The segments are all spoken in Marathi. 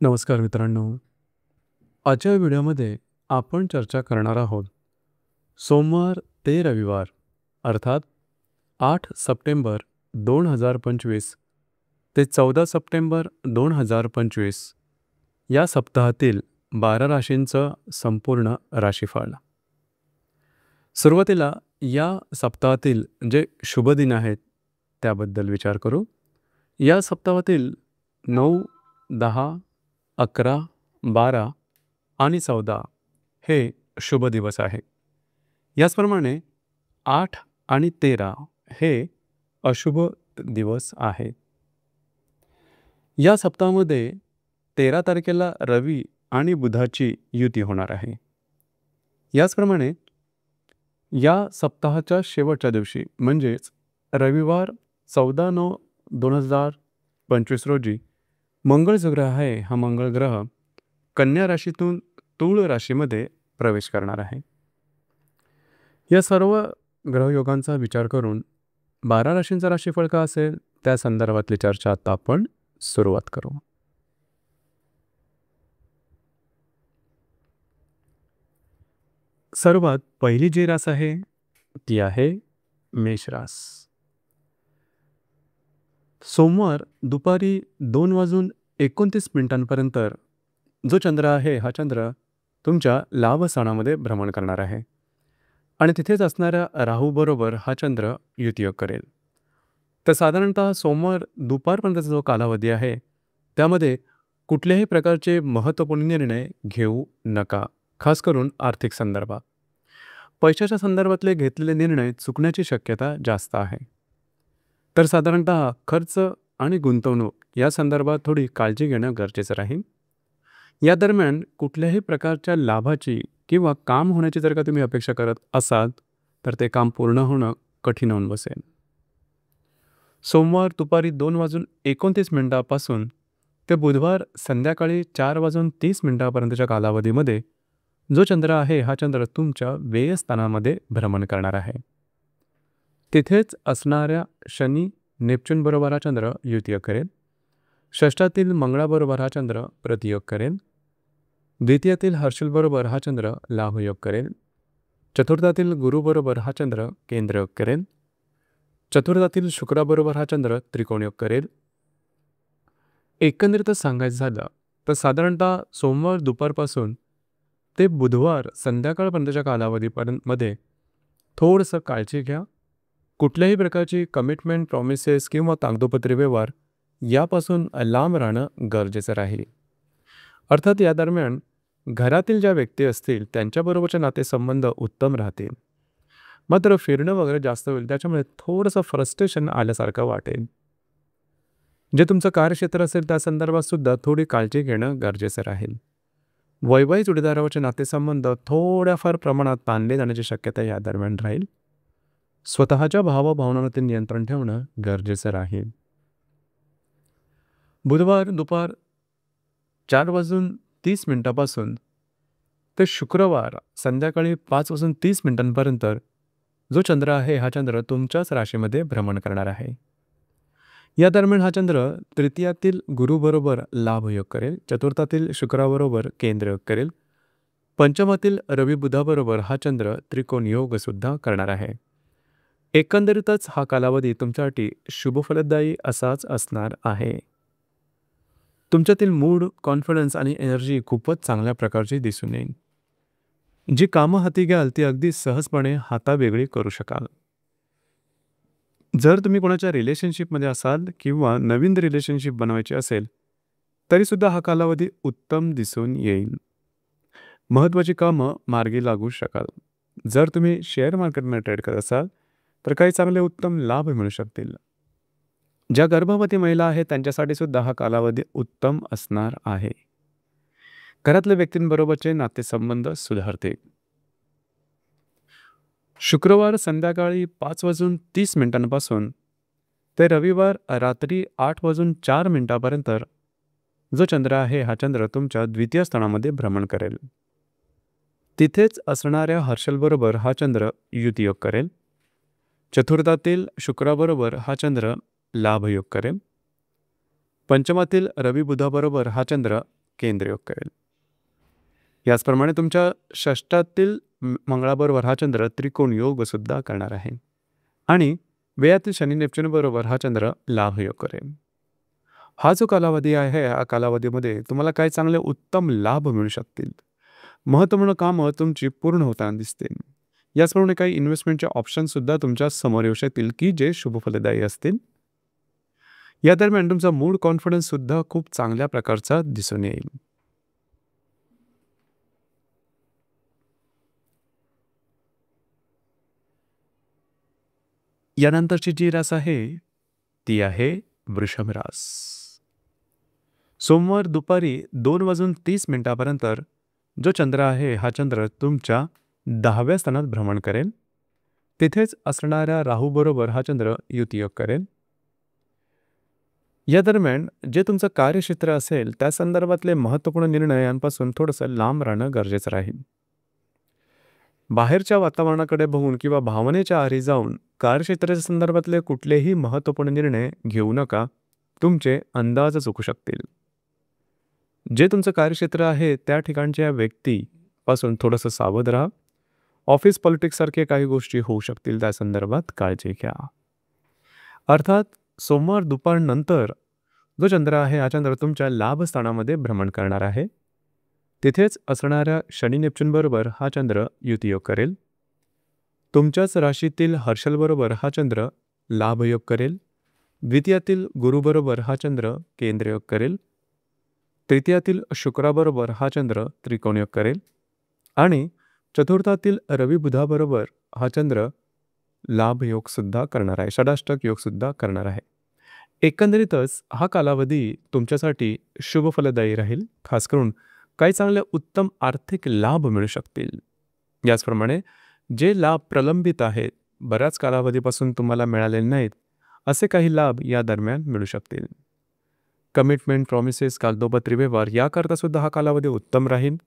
नमस्कार मित्रांनो. आजच्या व्हिडिओमध्ये आपण चर्चा करणार आहोत सोमवार ते रविवार अर्थात 8 सप्टेंबर 2025 ते 14 सप्टेंबर 2025 या सप्ताहातील 12 राशींचं संपूर्ण राशीफळ. सुरुवातीला या सप्ताहातील जे शुभ दिन आहेत त्याबद्दल विचार करू. या सप्ताहातील 9, 10, 11, 12 आणि 14 हे शुभ दिवस आहे. याचप्रमाणे 8 आणि 13 हे अशुभ दिवस आहे. या सप्ताहामध्ये 13 तारखेला रवी आणि बुधाची युती होणार आहे. याचप्रमाणे या सप्ताहाच्या शेवटच्या दिवशी म्हणजेच रविवार 14/9/2025 रोजी मंगळ जो ग्रह आहे हा मंगळ ग्रह कन्या राशीतून तूळ राशीमध्ये प्रवेश करणार आहे. या सर्व ग्रहयोगांचा विचार करून 12 राशींचा राशीफळ का असेल त्या संदर्भातली चर्चा आता आपण सुरुवात करू. सर्वात पहिली जी रास आहे ती आहे मेष रास. सोमवार दुपारी 2:29 जो चंद्र आहे हा चंद्र तुमच्या लाभ स्थानामध्ये भ्रमण करणार आहे आणि तिथेच असणाऱ्या राहू बरोबर हा चंद्र युतियोग करेल. तर साधारणतः सोमवार दुपारपर्यंतचा जो कालावधी आहे त्यामध्ये कुठल्याही प्रकारचे महत्त्वपूर्ण निर्णय घेऊ नका. खास करून आर्थिक संदर्भात पैशाच्या संदर्भातले घेतलेले निर्णय चुकण्याची शक्यता जास्त आहे. तर साधारणतः खर्च आणि गुंतवणूक या संदर्भात थोडी काळजी घेणं गरजेचं राहील. या दरम्यान कुठल्याही प्रकारच्या लाभाची किंवा काम होण्याची जर का तुम्ही अपेक्षा करत असाल तर ते काम पूर्ण होणं कठीण होऊन बसेल. सोमवार दुपारी 2:29 ते बुधवार संध्याकाळी 4:30 कालावधीमध्ये जो चंद्र आहे हा चंद्र तुमच्या व्यय स्थानामध्ये भ्रमण करणार आहे. तिथेच असणाऱ्या शनी नेपच्यून बरोबर हा चंद्र युतियोग करेल. षष्ठातील मंगळाबरोबर हा चंद्र प्रतियोग करेल. द्वितीयातील हर्षल बरोबर हा चंद्र लाभयोग करेल. चतुर्थातील गुरुबरोबर हा चंद्र केंद्रयोग करेल. चतुर्थातील शुक्राबरोबर हा चंद्र त्रिकोणयोग करेल. एकंदरीतच सांगायचं झालं तर साधारणतः सोमवार दुपारपासून ते बुधवार संध्याकाळपर्यंतच्या कालावधीमध्ये थोडंसं काळजी घ्या. कुठल्याही प्रकारची कमिटमेंट, प्रॉमिसेस किंवा कागदोपत्री व्यवहार यापासून लांब राहणं गरजेचं राहील. अर्थात या दरम्यान घरातील ज्या व्यक्ती असतील त्यांच्याबरोबरचे नातेसंबंध उत्तम राहतील. मात्र फिरणं वगैरे जास्त होईल त्याच्यामुळे थोडंसं फ्रस्ट्रेशन आल्यासारखं वाटेल. जे तुमचं कार्यक्षेत्र असेल त्या संदर्भात सुद्धा थोडी काळजी घेणं गरजेचं राहील. वैवाहिक जोडीदारावरचे नातेसंबंध थोड्याफार प्रमाणात ताणले जाण्याची शक्यता या दरम्यान राहील. स्वतःच्या भावभावनांवरती नियंत्रण ठेवणं गरजेचं राहील. बुधवार दुपार 4:30 ते शुक्रवार संध्याकाळी 5:30 जो चंद्र आहे हा चंद्र तुमच्याच राशीमध्ये भ्रमण करणार आहे. या दरम्यान हा चंद्र तृतीयातील गुरुबरोबर लाभयोग करेल. चतुर्थातील शुक्राबरोबर केंद्रयोग करेल. पंचमातील रवी बुधाबरोबर हा चंद्र त्रिकोण योग सुद्धा करणार आहे. एकंदरीतच हा कालावधी तुमच्यासाठी शुभफलदायी असाच असणार आहे. तुमच्यातील मूड, कॉन्फिडन्स आणि एनर्जी खूपच चांगल्या प्रकारची दिसून येईल. जी कामं हाती घ्याल ती अगदी सहजपणे हातावेगळी करू शकाल. जर तुम्ही कोणाच्या रिलेशनशिपमध्ये असाल किंवा नवीन रिलेशनशिप बनवायची असेल तरीसुद्धा हा कालावधी उत्तम दिसून येईल. महत्त्वाची कामं मार्गी लागू शकाल. जर तुम्ही शेअर मार्केटमध्ये ट्रेड करत असाल तर काही चांगले उत्तम लाभ मिळू शकतील. ज्या गर्भवती महिला आहेत त्यांच्यासाठी सुद्धा हा कालावधी उत्तम असणार आहे. घरातल्या व्यक्तींबरोबरचे नातेसंबंध सुधारतील. शुक्रवार संध्याकाळी 5:30 ते रविवार रात्री 8:04 जो चंद्र आहे हा चंद्र तुमच्या द्वितीय स्थानामध्ये भ्रमण करेल. तिथेच असणाऱ्या हर्षलबरोबर हा चंद्र युतियोग करेल. चतुर्थातील शुक्राबरोबर हा चंद्र लाभयोग करेल. पंचमातील रवी बुधाबरोबर हा चंद्र केंद्रयोग करेल. याचप्रमाणे तुमच्या षष्ठातील मंगळाबरोबर हा चंद्र त्रिकोण योग सुद्धा करणार आहे आणि व्ययातील शनी नेपच्यून बरोबर हा चंद्र लाभ योग करेल. हा जो कालावधी आहे या कालावधीमध्ये तुम्हाला काही चांगले उत्तम लाभ मिळू शकतील. महत्त्वपूर्ण कामं तुमची पूर्ण होताना दिसतील. याचप्रमाणे काही इन्व्हेस्टमेंटचे ऑप्शन सुद्धा तुमच्या समोर येऊ शकतील की जे शुभ फलदायी असतील. या दरम्यान तुमचा मूड कॉन्फिडन्स सुद्धा खूप चांगल्या प्रकारचा दिसून येईल. यानंतरची जी रास आहे ती आहे वृषभ रास. सोमवार दुपारी 2:30 जो चंद्र आहे हा चंद्र तुमच्या 10व्या स्थानात भ्रमण करेल. तिथेच असणाऱ्या राहू बरोबर हा चंद्र युतियोग करेल. या दरम्यान जे तुमचं कार्यक्षेत्र असेल त्या संदर्भातले महत्त्वपूर्ण निर्णयांपासून थोडंसं लांब राहणं गरजेचं राहील. बाहेरच्या वातावरणाकडे बघून किंवा भावनेच्या आहारी जाऊन कार्यक्षेत्राच्या संदर्भातले कुठलेही महत्त्वपूर्ण निर्णय घेऊ नका. तुमचे अंदाज चुकू शकतील. जे तुमचं कार्यक्षेत्र आहे त्या ठिकाणच्या व्यक्तीपासून थोडंसं सावध राहा. ऑफिस पॉलिटिक्ससारखे काही गोष्टी होऊ शकतील, त्या संदर्भात काळजी घ्या. अर्थात सोमवार दुपारनंतर जो चंद्र आहे हा चंद्र तुमच्या लाभस्थानामध्ये भ्रमण करणार आहे. तिथेच असणाऱ्या शनी नेपच्यून बरोबर हा चंद्र युतियोग करेल. तुमच्याच राशीतील हर्षल बरोबर हा चंद्र लाभयोग करेल. द्वितीयातील गुरुबरोबर हा चंद्र केंद्रयोग करेल. तृतीयातील शुक्राबरोबर हा चंद्र त्रिकोणयोग करेल आणि चतुर्थातील रवी बुधाबरोबर हा चंद्र लाभयोग सुद्धा करणार आहे, षडाष्टक योग सुद्धा करणार आहे. एकंदरीतच हा कालावधी तुमच्यासाठी शुभ फलदायी राहील. खास करून काही चांगले उत्तम आर्थिक लाभ मिळू शकतील. याचप्रमाणे जे लाभ प्रलंबित आहेत, बऱ्याच कालावधीपासून तुम्हाला मिळालेले नाहीत, असे काही लाभ या दरम्यान मिळू शकतील. कमिटमेंट, प्रॉमिसेस, कागदोपत्री व्यवहार याकरता सुद्धा हा कालावधी उत्तम राहील.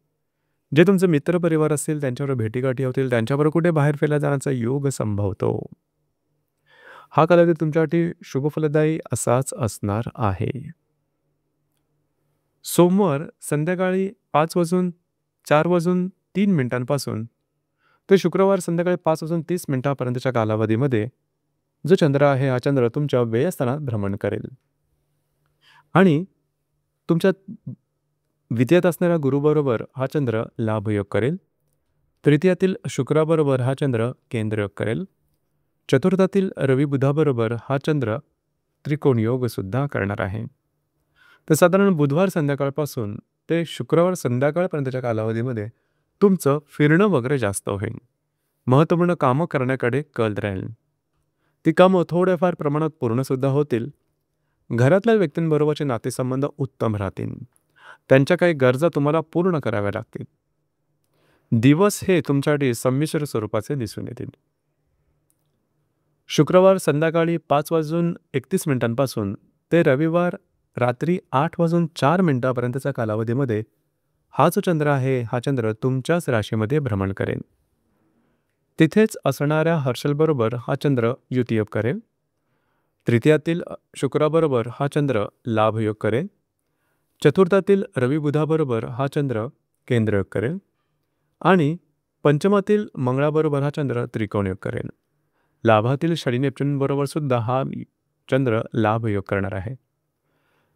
जे तुमचे मित्रपरिवार असतील त्यांच्याबरोबर भेटीगाठी होतील, त्यांच्याबरोबर कुठे बाहेर फिरला जाण्याचा योग संभवतो. हा कालावधी तुमच्यासाठी शुभफलदायी असाच असणार आहे. सोमवार संध्याकाळी 5:04:03 ते शुक्रवार संध्याकाळी 5:30 कालावधीमध्ये जो चंद्र आहे हा चंद्र तुमच्या व्ययस्थानात भ्रमण करेल आणि तुमच्या द्वितीयात असणाऱ्या गुरुबरोबर हा चंद्र लाभयोग करेल. तृतीयातील शुक्राबरोबर हा चंद्र केंद्रयोग करेल. चतुर्थातील रवी बुधाबरोबर हा चंद्र त्रिकोण योग सुद्धा करणार आहे. तर साधारण बुधवार संध्याकाळपासून ते शुक्रवार संध्याकाळपर्यंतच्या कालावधीमध्ये तुमचं फिरणं वगैरे जास्त होईल. महत्त्वपूर्ण कामं करण्याकडे कल राहील. ती कामं थोड्याफार प्रमाणात पूर्णसुद्धा होतील. घरातल्या व्यक्तींबरोबरचे नातेसंबंध उत्तम राहतील. त्यांच्या काही गरजा तुम्हाला पूर्ण कराव्या लागतील. दिवस हे तुमच्यासाठी संमिश्र स्वरूपाचे दिसून येतील. शुक्रवार संध्याकाळी 5:31 ते रविवार रात्री 8:04 कालावधीमध्ये हा जो चंद्र आहे हा चंद्र तुमच्याच राशीमध्ये भ्रमण करेल. तिथेच असणाऱ्या हर्षलबरोबर हा चंद्र युतियोग करेल. तृतीयातील शुक्राबरोबर हा चंद्र लाभयोग करेल. चतुर्थातील रवी बुधाबरोबर हा चंद्र केंद्रयोग करेल आणि पंचमातील मंगळाबरोबर हा चंद्र त्रिकोणयोग करेल. लाभातील शनी नेपच्यून बरोबर सुद्धा हा चंद्र लाभयोग करणार आहे.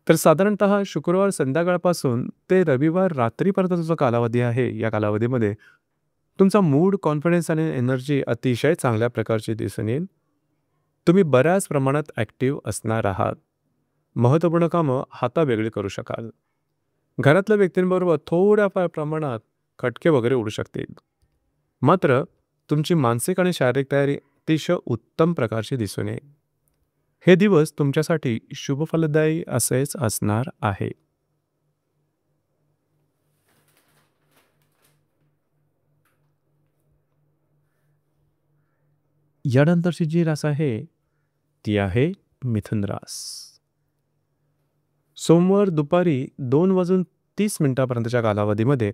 तर साधारणतः शुक्रवार संध्याकाळपासून ते रविवार रात्रीपर्यंतचा जो कालावधी आहे या कालावधीमध्ये तुमचा मूड, कॉन्फिडन्स आणि एनर्जी अतिशय चांगल्या प्रकारची दिसून येईल. तुम्ही बऱ्याच प्रमाणात ॲक्टिव्ह असणार आहात. महत्त्वपूर्ण कामं हातावेगळी करू शकाल. घरातल्या व्यक्तींबरोबर थोड्याफार प्रमाणात खटके वगैरे उडू शकतील. मात्र तुमची मानसिक आणि शारीरिक तयारी अतिशय उत्तम प्रकारची दिसून येईल. हे दिवस तुमच्यासाठी शुभफलदायी असेच असणार आहे. यानंतरची जी रास आहे ती आहे मिथुन रास. सोमवार दुपारी 2:30 कालावधीमध्ये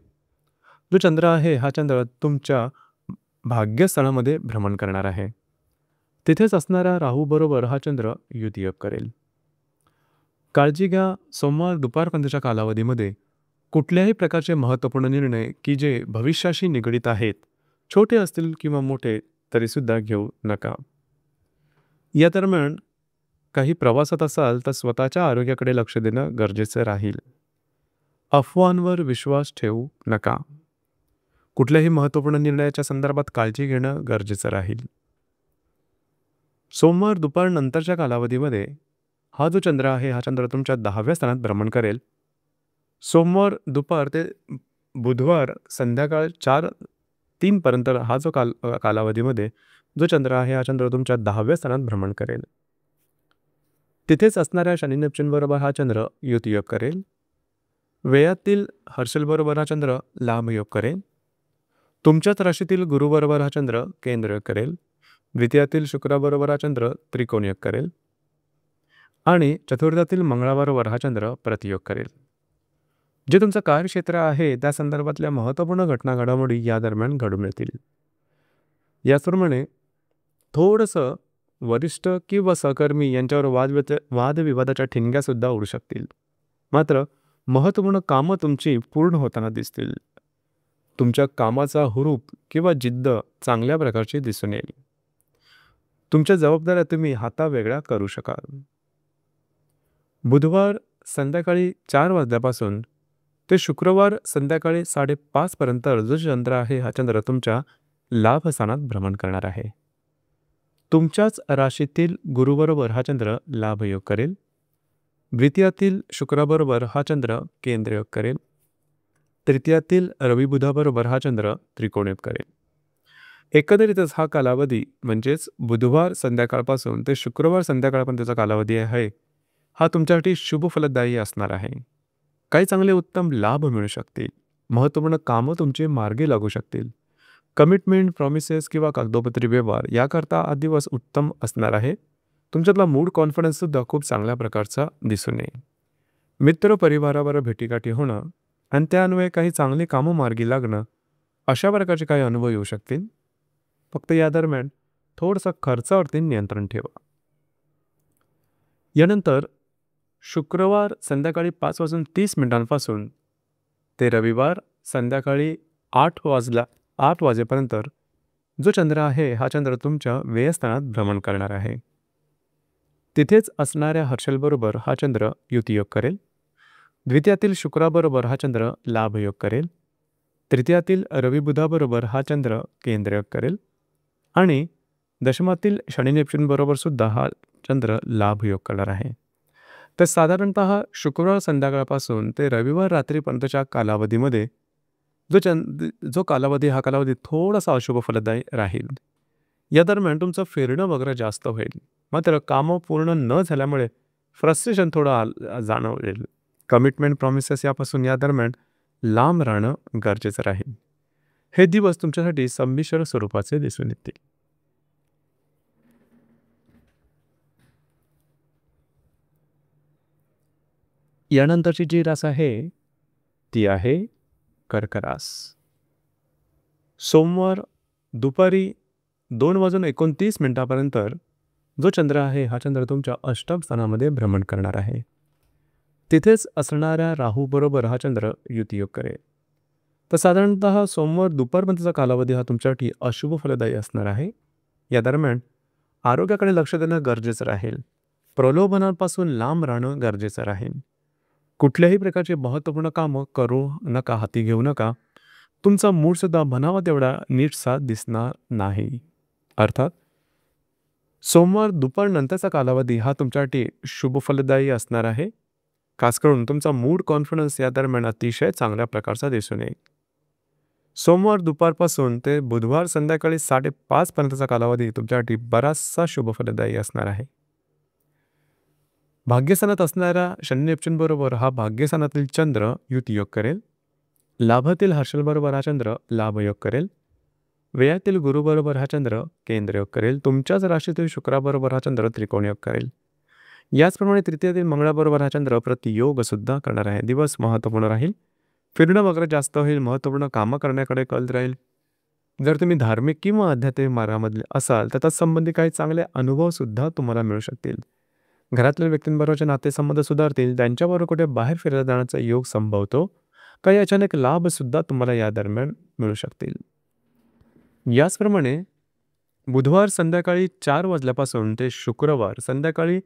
जो चंद्र आहे हा चंद्र तुमच्या भाग्यस्थानामध्ये भ्रमण करणार आहे. तिथेच असणाऱ्या राहू बरोबर हा चंद्र युतियोग करेल. काळजी घ्या, सोमवार दुपारपर्यंतच्या कालावधीमध्ये कुठल्याही प्रकारचे महत्त्वपूर्ण निर्णय की जे भविष्याशी निगडीत आहेत, छोटे असतील किंवा मोठे, तरीसुद्धा घेऊ नका. या दरम्यान काही प्रवासात असाल तर स्वतःच्या आरोग्याकडे लक्ष देणं गरजेचं राहील. अफवांवर विश्वास ठेवू नका. कुठल्याही महत्त्वपूर्ण निर्णयाच्या संदर्भात काळजी घेणं गरजेचं राहील. सोमवार दुपारनंतरच्या कालावधीमध्ये हा जो चंद्र आहे, हा चंद्र तुमच्या 10व्या स्थानात भ्रमण करेल. सोमवार दुपार ते बुधवार संध्याकाळ 4:03 पर्यंत हा जो कालावधीमध्ये जो चंद्र आहे, हा चंद्र तुमच्या 10व्या स्थानात भ्रमण करेल. तिथेच असणाऱ्या शनी नेपच्यून बरोबर हा चंद्र युतियोग करेल. व्ययातील हर्षल बरोबर हा चंद्र लाभयोग करेल. तुमच्याच राशीतील गुरुबरोबर हा चंद्र केंद्रयोग करेल. द्वितीयातील शुक्राबरोबर हा चंद्र त्रिकोणयोग करेल. आणि चतुर्थातील मंगळाबरोबर हा चंद्र प्रतियोग करेल. जे तुमचं कार्यक्षेत्र आहे त्या संदर्भातल्या महत्त्वपूर्ण घटना घडामोडी या दरम्यान घडून येतील. याचप्रमाणे थोडंसं वरिष्ठ किंवा सहकर्मी यांच्यावर वादविवादाच्या ठिणग्यासुद्धा उडू शकतील. मात्र महत्त्वपूर्ण कामं तुमची पूर्ण होताना दिसतील. तुमच्या कामाचा हुरूप किंवा जिद्द चांगल्या प्रकारची दिसून येईल. तुमच्या जबाबदाऱ्या तुम्ही हातावेगळ्या करू शकाल. बुधवार संध्याकाळी 4 वाजल्यापासून ते शुक्रवार संध्याकाळी 5:30 पर्यंत जो चंद्र आहे, हा चंद्र तुमच्या लाभस्थानात भ्रमण करणार आहे. तुमच्याच राशीतील गुरुबरोबर हा चंद्र लाभयोग करेल. द्वितीयातील शुक्राबरोबर हा चंद्र केंद्रयोग करेल. तृतीयातील रवी बुधाबरोबर हा चंद्र त्रिकोणयोग करेल. एकंदरीतच हा कालावधी म्हणजेच बुधवार संध्याकाळपासून ते शुक्रवार संध्याकाळपर्यंतचा कालावधी आहे, हा तुमच्यासाठी शुभ फलदायी असणार आहे. काही चांगले उत्तम लाभ मिळू शकतील. महत्त्वपूर्ण कामं तुमचे मार्गी लागू शकतील. कमिटमेंट, प्रॉमिसेस किंवा कागदोपत्री व्यवहार याकरता हा दिवस उत्तम असणार आहे. तुमच्यातला मूड कॉन्फिडन्ससुद्धा खूप चांगल्या प्रकारचा दिसून येईल. मित्र परिवाराबरोबर भेटीगाठी होणं आणि त्यान्वये काही चांगली कामं मार्गी लागणं, अशा प्रकारचे काही अनुभव येऊ शकतील. फक्त या दरम्यान थोडंसं खर्चावरती नियंत्रण ठेवा. यानंतर शुक्रवार संध्याकाळी 5:30 पासून ते रविवार संध्याकाळी 8 वाजेपर्यंत जो चंद्र आहे, हा चंद्र तुमच्या व्ययस्थानात भ्रमण करणार आहे. तिथेच असणाऱ्या हर्षलबरोबर हा चंद्र युतियोग करेल. द्वितीयातील शुक्राबरोबर हा चंद्र लाभयोग करेल. तृतीयातील रवी बुधाबरोबर हा चंद्र केंद्रयोग करेल. आणि दशमातील शनी नेपच्यून बरोबर सुद्धा हा चंद्र लाभयोग करणार आहे. तर साधारणतः शुक्रवार संध्याकाळपासून ते रविवार रात्रीपर्यंतच्या कालावधीमध्ये जो कालावधी, हा कालावधी थोडासा अशुभ फलदायी राहील. या दरम्यान तुमचं फिरणं वगैरे जास्त होईल. मात्र कामं पूर्ण न झाल्यामुळे फ्रस्ट्रेशन थोडं जाणवेल. कमिटमेंट, प्रॉमिसेस यापासून या दरम्यान लांब राहणं गरजेचं राहील. हे दिवस तुमच्यासाठी संमिश्र स्वरूपाचे दिसून येतील. यानंतरची जी रास आहे ती आहे कर्क रास. सोमवार दुपारी 2:29 पर्यंत जो चंद्र आहे, हा चंद्र तुमच्या अष्टम स्थानामध्ये भ्रमण करणार आहे. तिथेच असणाऱ्या राहू बरोबर हा चंद्र युतियोग करेल. तर साधारणतः सोमवार दुपारपर्यंतचा कालावधी हा तुमच्यासाठी अशुभ फलदायी असणार आहे. या दरम्यान आरोग्याकडे लक्ष देणं गरजेचं राहील. प्रलोभनांपासून लांब राहणं गरजेचं राहील. कुठल्याही प्रकारचे महत्त्वपूर्ण कामं करू नका, हाती घेऊ नका. तुमचा मूडसुद्धा म्हणावा तेवढा नीटसा दिसणार नाही. अर्थात सोमवार दुपारनंतरचा कालावधी हा तुमच्यासाठी शुभ फलदायी असणार आहे. खास करून तुमचा मूड कॉन्फिडन्स या दरम्यान अतिशय चांगल्या प्रकारचा दिसून येईल. सोमवार दुपारपासून ते बुधवार संध्याकाळी 5:30 पर्यंतचा कालावधी तुमच्यासाठी बराचसा शुभ फलदायी असणार आहे. भाग्यस्थानात असणाऱ्या शनी नेपच्यून बरोबर हा भाग्यस्थानातील चंद्र युतियोग करेल. लाभातील हर्षल बरोबर हा चंद्र लाभयोग करेल. व्ययातील गुरुबरोबर हा चंद्र केंद्रयोग करेल. तुमच्याच राशीतील शुक्राबरोबर हा चंद्र त्रिकोणयोग करेल. याचप्रमाणे तृतीयातील मंगळाबरोबर हा चंद्र प्रतियोग सुद्धा करणार आहे. दिवस महत्त्वपूर्ण राहील. फिरणं वगैरे जास्त होईल. महत्त्वपूर्ण कामं करण्याकडे कल राहील. जर तुम्ही धार्मिक किंवा आध्यात्मिक मार्गामधले असाल तर तत्संबंधी काही चांगले अनुभवसुद्धा तुम्हाला मिळू शकतील. घरातल्या व्यक्तींबरोबरचे नातेसंबंध सुधारतील. त्यांच्याबरोबर कुठे बाहेर फिरायला जाण्याचा योग संभवतो. काही अचानक लाभसुद्धा तुम्हाला या दरम्यान मिळू शकतील. याचप्रमाणे बुधवार संध्याकाळी 4 वाजल्यापासून ते शुक्रवार संध्याकाळी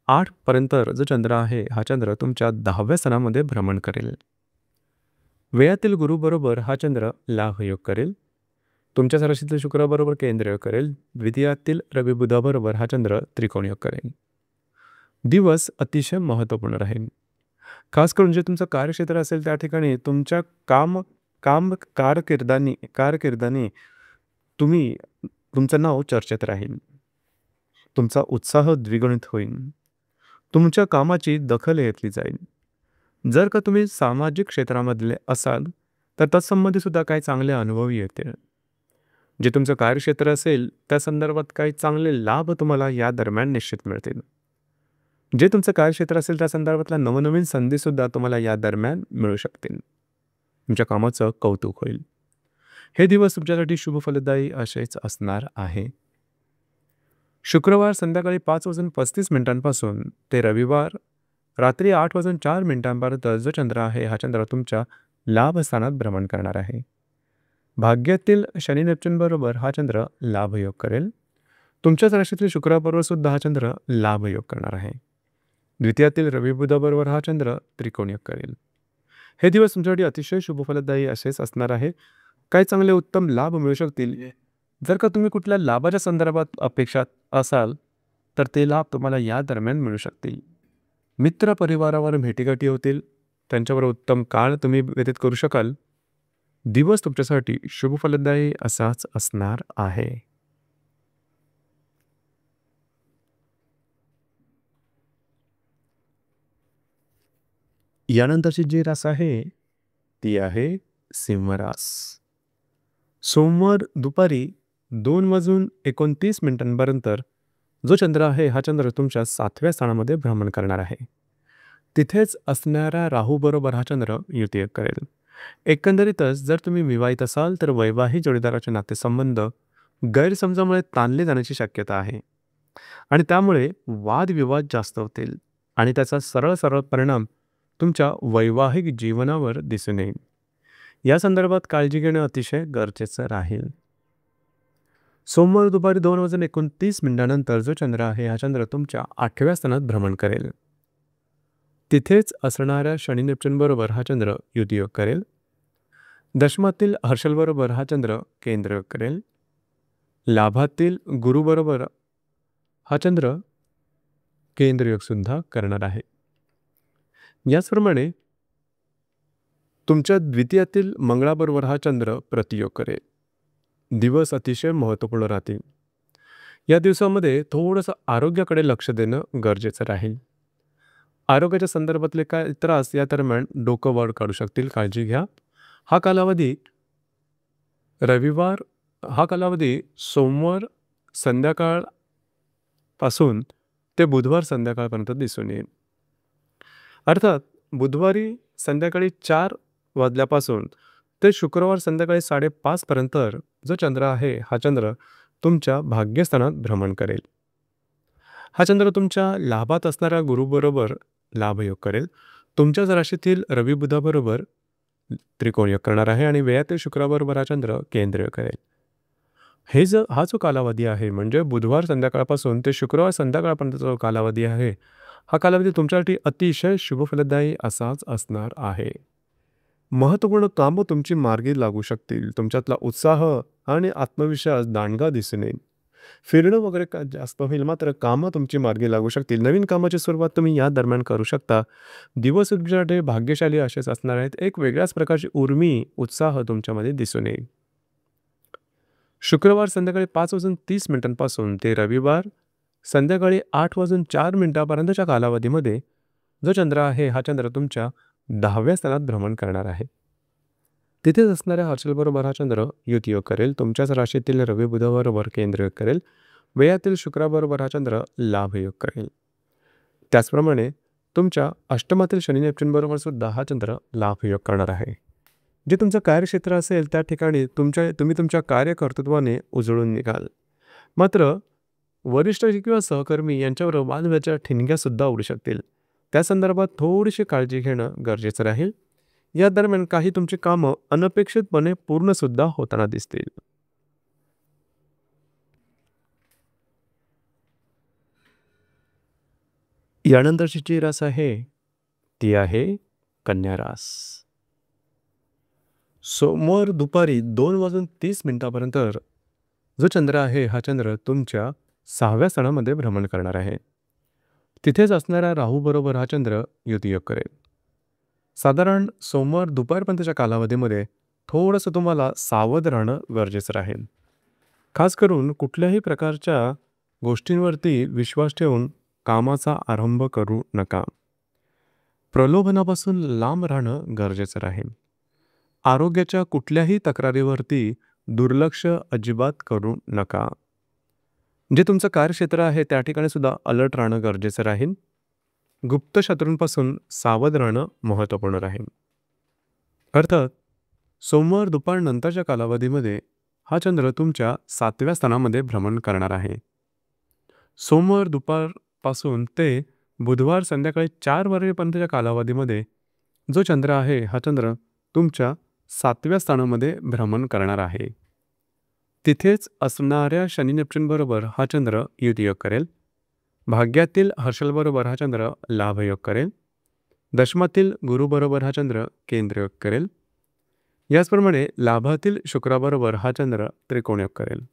8 पर्यंत जो चंद्र आहे, हा चंद्र तुमच्या 10व्या स्थानामध्ये भ्रमण करेल. वेळातील गुरुबरोबर हा चंद्र लाभयोग करेल. तुमच्या राशीतील शुक्राबरोबर केंद्रयोग करेल. द्वितीयातील रवी बुधाबरोबर हा चंद्र त्रिकोणयोग करेल. दिवस अतिशय महत्त्वपूर्ण राहील. खास करून जे तुमचं कार्यक्षेत्र असेल त्या ठिकाणी तुमच्या कारकिर्दीने तुमचं नाव चर्चेत राहील. तुमचा उत्साह द्विगुणित होईल. तुमच्या कामाची दखल घेतली जाईल. जर का तुम्ही सामाजिक क्षेत्रामधले असाल तर तत्संबंधी सुद्धा काही चांगले अनुभव येतील. जे तुमचं कार्यक्षेत्र असेल त्या संदर्भात काही चांगले लाभ तुम्हाला या दरम्यान निश्चित मिळतील. जे तुमचं कार्यक्षेत्र असेल त्या संदर्भातल्या नवनवीन संधीसुद्धा तुम्हाला या दरम्यान मिळू शकतील. तुमच्या कामाचं कौतुक होईल. हे दिवस तुमच्यासाठी शुभ फलदायी असेच असणार आहे. शुक्रवार संध्याकाळी 5:35 ते रविवार रात्री 8:04 जो चंद्र आहे, हा चंद्र तुमच्या लाभस्थानात भ्रमण करणार आहे. भाग्यातील शनी नेपच्यून बरोबर हा चंद्र लाभयोग करेल. तुमच्याच राशीतील शुक्राबरोबर सुद्धा हा चंद्र लाभयोग करणार आहे. द्वितीयातील रवी बुधाबरोबर हा चंद्र त्रिकोणयोग करेल. हे दिवस तुमच्यासाठी अतिशय शुभफलदायी असेच असणार आहे. काही चांगले उत्तम लाभ मिळू शकतील. जर का तुम्ही कुठल्या लाभाच्या संदर्भात अपेक्षात असाल तर ते लाभ तुम्हाला या दरम्यान मिळू शकतील. मित्र परिवारावर भेटीगाठी होतील. त्यांच्याबरोबर उत्तम काळ तुम्ही व्यतीत करू शकाल. दिवस तुमच्यासाठी शुभफलदायी असाच असणार आहे. यानंतरची जी रास आहे ती आहे सिंह रास. सोमवार दुपारी 2:29 जो चंद्र आहे, हा चंद्र तुमच्या 7व्या स्थानामध्ये भ्रमण करणार आहे. तिथेच असणाऱ्या राहू बरोबर हा चंद्र युती करेल. एकंदरीतच जर तुम्ही विवाहित असाल तर वैवाहिक जोडीदाराचे नातेसंबंध गैरसमजामुळे ताणले जाण्याची शक्यता आहे आणि त्यामुळे वादविवाद जास्त होतील आणि त्याचा सरळ परिणाम तुमच्या वैवाहिक जीवनावर दिसून येईल. या संदर्भात काळजी घेणं अतिशय गरजेचं राहील. सोमवार दुपारी 2:29 जो चंद्र आहे, हा चंद्र तुमच्या 8व्या स्थानात भ्रमण करेल. तिथेच असणाऱ्या शनी नेपच्यून बरोबर हा चंद्र युतियोग करेल. दशमातील हर्षल बरोबर हा चंद्र केंद्रयोग करेल. लाभातील गुरु बरोबर हा चंद्र केंद्रयोग सुद्धा करणार आहे. याचप्रमाणे तुमच्या द्वितीयातील मंगळाबरोबर हा चंद्र प्रतियोग करेल. दिवस अतिशय महत्त्वपूर्ण राहतील. या दिवसामध्ये थोडंसं आरोग्याकडे लक्ष देणं गरजेचं राहील. आरोग्याच्या संदर्भातले काय त्रास या दरम्यान डोकं वर काढू शकतील, काळजी घ्या. हा कालावधी सोमवार संध्याकाळपासून ते बुधवार संध्याकाळपर्यंत दिसून येईल. अर्थात बुधवारी संध्याकाळी 4 वाजल्यापासून ते शुक्रवार संध्याकाळी 5:30 पर्यंत जो चंद्र आहे, हा चंद्र तुमच्या भाग्यस्थानात भ्रमण करेल. हा चंद्र तुमच्या लाभात असणाऱ्या गुरुबरोबर लाभयोग करेल. तुमच्याच राशीतील रवी बुधाबरोबर त्रिकोणयोग करणार आहे आणि व्ययातील शुक्राबरोबर हा चंद्र केंद्रयोग करेल. हा जो कालावधी आहे म्हणजे बुधवार संध्याकाळपासून ते शुक्रवार संध्याकाळपर्यंत जो कालावधी आहे, हा कालावधी तुमच्यासाठी अतिशय शुभफलदायी असाच असणार आहे. महत्त्वपूर्ण कामं तुमची मार्गी लागू शकतील. तुमच्यातला उत्साह आणि आत्मविश्वास दांडगा दिसून येईल. फिरणं वगैरे जास्त होईल, मात्र कामं तुमची मार्गी लागू शकतील. नवीन कामाची सुरुवात तुम्ही या दरम्यान करू शकता. दिवस तुमच्यासाठी भाग्यशाली असेच असणार आहेत. एक वेगळ्याच प्रकारची उर्मी, उत्साह तुमच्यामध्ये दिसून येईल. शुक्रवार संध्याकाळी 5:30 ते रविवार संध्याकाळी 8:04 कालावधीमध्ये जो चंद्र आहे, हा चंद्र तुमच्या 10व्या स्थानात भ्रमण करणार आहे. तिथेच असणाऱ्या हर्षलबरोबर हा चंद्र युतियोग करेल. तुमच्याच राशीतील रवी बुधाबरोबर केंद्रयोग करेल. व्ययातील शुक्राबरोबर हा चंद्र लाभयोग करेल. त्याचप्रमाणे तुमच्या अष्टमातील शनी नेपच्यून बरोबर सुद्धा हा चंद्र लाभयोग करणार आहे. जे तुमचं कार्यक्षेत्र असेल त्या ठिकाणी तुम्ही तुमच्या कार्यकर्तृत्वाने उजळून निघाल. मात्र वरिष्ठ किंवा सहकर्मी यांच्यावर वादविवादाच्या ठिणग्या सुद्धा उडू शकतील. त्या संदर्भात थोडीशी काळजी घेणं गरजेचं राहील. या दरम्यान काही तुमची कामं अनपेक्षितपणे पूर्ण सुद्धा होताना दिसतील. यानंतरची जी रास आहे ती आहे कन्या रास. सोमवार दुपारी 2:30 जो चंद्र आहे हा चंद्र तुमच्या 6व्या स्थानामध्ये भ्रमण करणार आहे. तिथेच असणाऱ्या राहू बरोबर हा चंद्र युतियोग करेल. साधारण सोमवार दुपारपर्यंतच्या कालावधीमध्ये थोडंसं तुम्हाला सावध राहणं गरजेचं राहील. खास करून कुठल्याही प्रकारच्या गोष्टींवरती विश्वास ठेवून कामाचा आरंभ करू नका. प्रलोभनापासून लांब राहणं गरजेचं राहील. आरोग्याच्या कुठल्याही तक्रारीवरती दुर्लक्ष अजिबात करू नका. जे तुमचं कार्यक्षेत्र आहे त्या ठिकाणी सुद्धा अलर्ट राहणं गरजेचं राहील. गुप्त शत्रूंपासून सावध राहणं महत्त्वपूर्ण राहील. अर्थात सोमवार दुपारनंतरच्या कालावधीमध्ये हा चंद्र तुमच्या 7व्या स्थानामध्ये भ्रमण करणार आहे. सोमवार दुपारपासून ते बुधवार संध्याकाळी 4 वाजेपर्यंतच्या कालावधीमध्ये जो चंद्र आहे हा चंद्र तुमच्या 7व्या स्थानामध्ये भ्रमण करणार आहे. तिथेच असणाऱ्या शनी नेपच्यूनबरोबर हा चंद्र युतियोग करेल. भाग्यातील हर्षलबरोबर हा चंद्र लाभयोग करेल. दशमातील गुरुबरोबर हा चंद्र केंद्रयोग करेल. याचप्रमाणे लाभातील शुक्राबरोबर हा चंद्र त्रिकोणयोग करेल.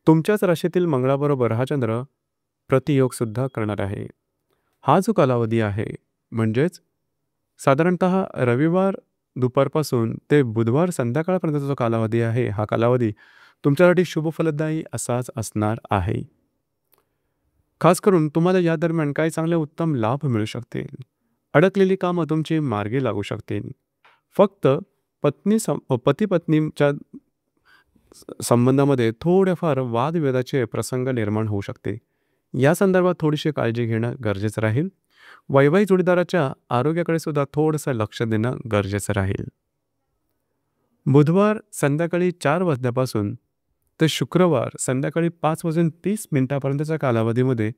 तुमच्याच राशीतील मंगळाबरोबर हा चंद्र प्रतियोगसुद्धा करणार आहे. हा जो कालावधी आहे म्हणजेच साधारणतः रविवार दुपारपासून ते बुधवार संध्याकाळपर्यंतचा जो कालावधी आहे हा कालावधी तुमच्यासाठी शुभ फलदायी असाच असणार आहे. खास करून तुम्हाला या दरम्यान काही चांगले उत्तम लाभ मिळू शकतील. अडकलेली कामं तुमची मार्गी लागू शकतील. फक्त पती पत्नीच्या संबंधामध्ये थोडेफार वादविवादाचे प्रसंग निर्माण होऊ शकते. या संदर्भात थोडीशी काळजी घेणं गरजेचं राहील. वैवाहिक जोडीदाराच्या आरोग्याकडे सुद्धा थोडंसं लक्ष देणं गरजेचं राहील. बुधवार संध्याकाळी 4 वाजल्यापासून ते शुक्रवार संध्याकाळी 5:30 कालावधीमध्ये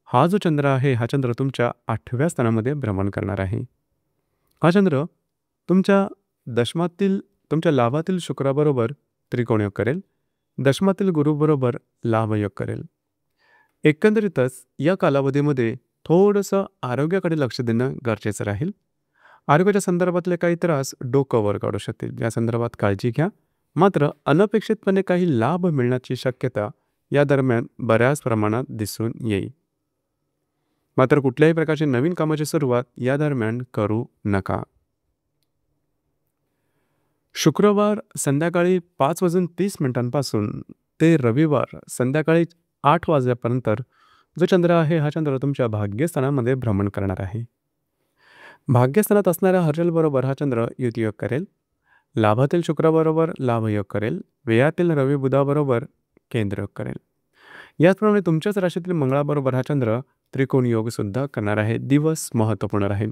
हा जो चंद्र आहे हा चंद्र तुमच्या 8व्या स्थानामध्ये भ्रमण करणार आहे. हा चंद्र तुमच्या दशमातील तुमच्या लाभातील शुक्राबरोबर त्रिकोणयोग करेल. दशमातील गुरुबरोबर लाभयोग करेल. एकंदरीतच या कालावधीमध्ये थोडंसं आरोग्याकडे लक्ष देणं गरजेचं राहील. आरोग्याच्या संदर्भातले काही त्रास डोकं वर काढू शकतील. या संदर्भात काळजी घ्या. मात्र अनपेक्षितपणे काही लाभ मिळण्याची शक्यता या दरम्यान बऱ्याच प्रमाणात दिसून येईल. मात्र कुठल्याही प्रकारची नवीन कामाची सुरुवात या दरम्यान करू नका. शुक्रवार संध्याकाळी 5:30 ते रविवार संध्याकाळी 8 वाजेपर्यंत जो चंद्र आहे हा चंद्र तुमच्या भाग्यस्थानामध्ये भ्रमण करणार आहे. भाग्यस्थानात असणाऱ्या हर्षलबरोबर हा चंद्र युतियोग करेल. लाभातील शुक्राबरोबर लाभयोग करेल. व्ययातील रवी बुधाबरोबर केंद्रयोग करेल. याचप्रमाणे तुमच्याच राशीतील मंगळाबरोबर हा चंद्र त्रिकोण योग सुद्धा करणार आहे. दिवस महत्त्वपूर्ण राहील.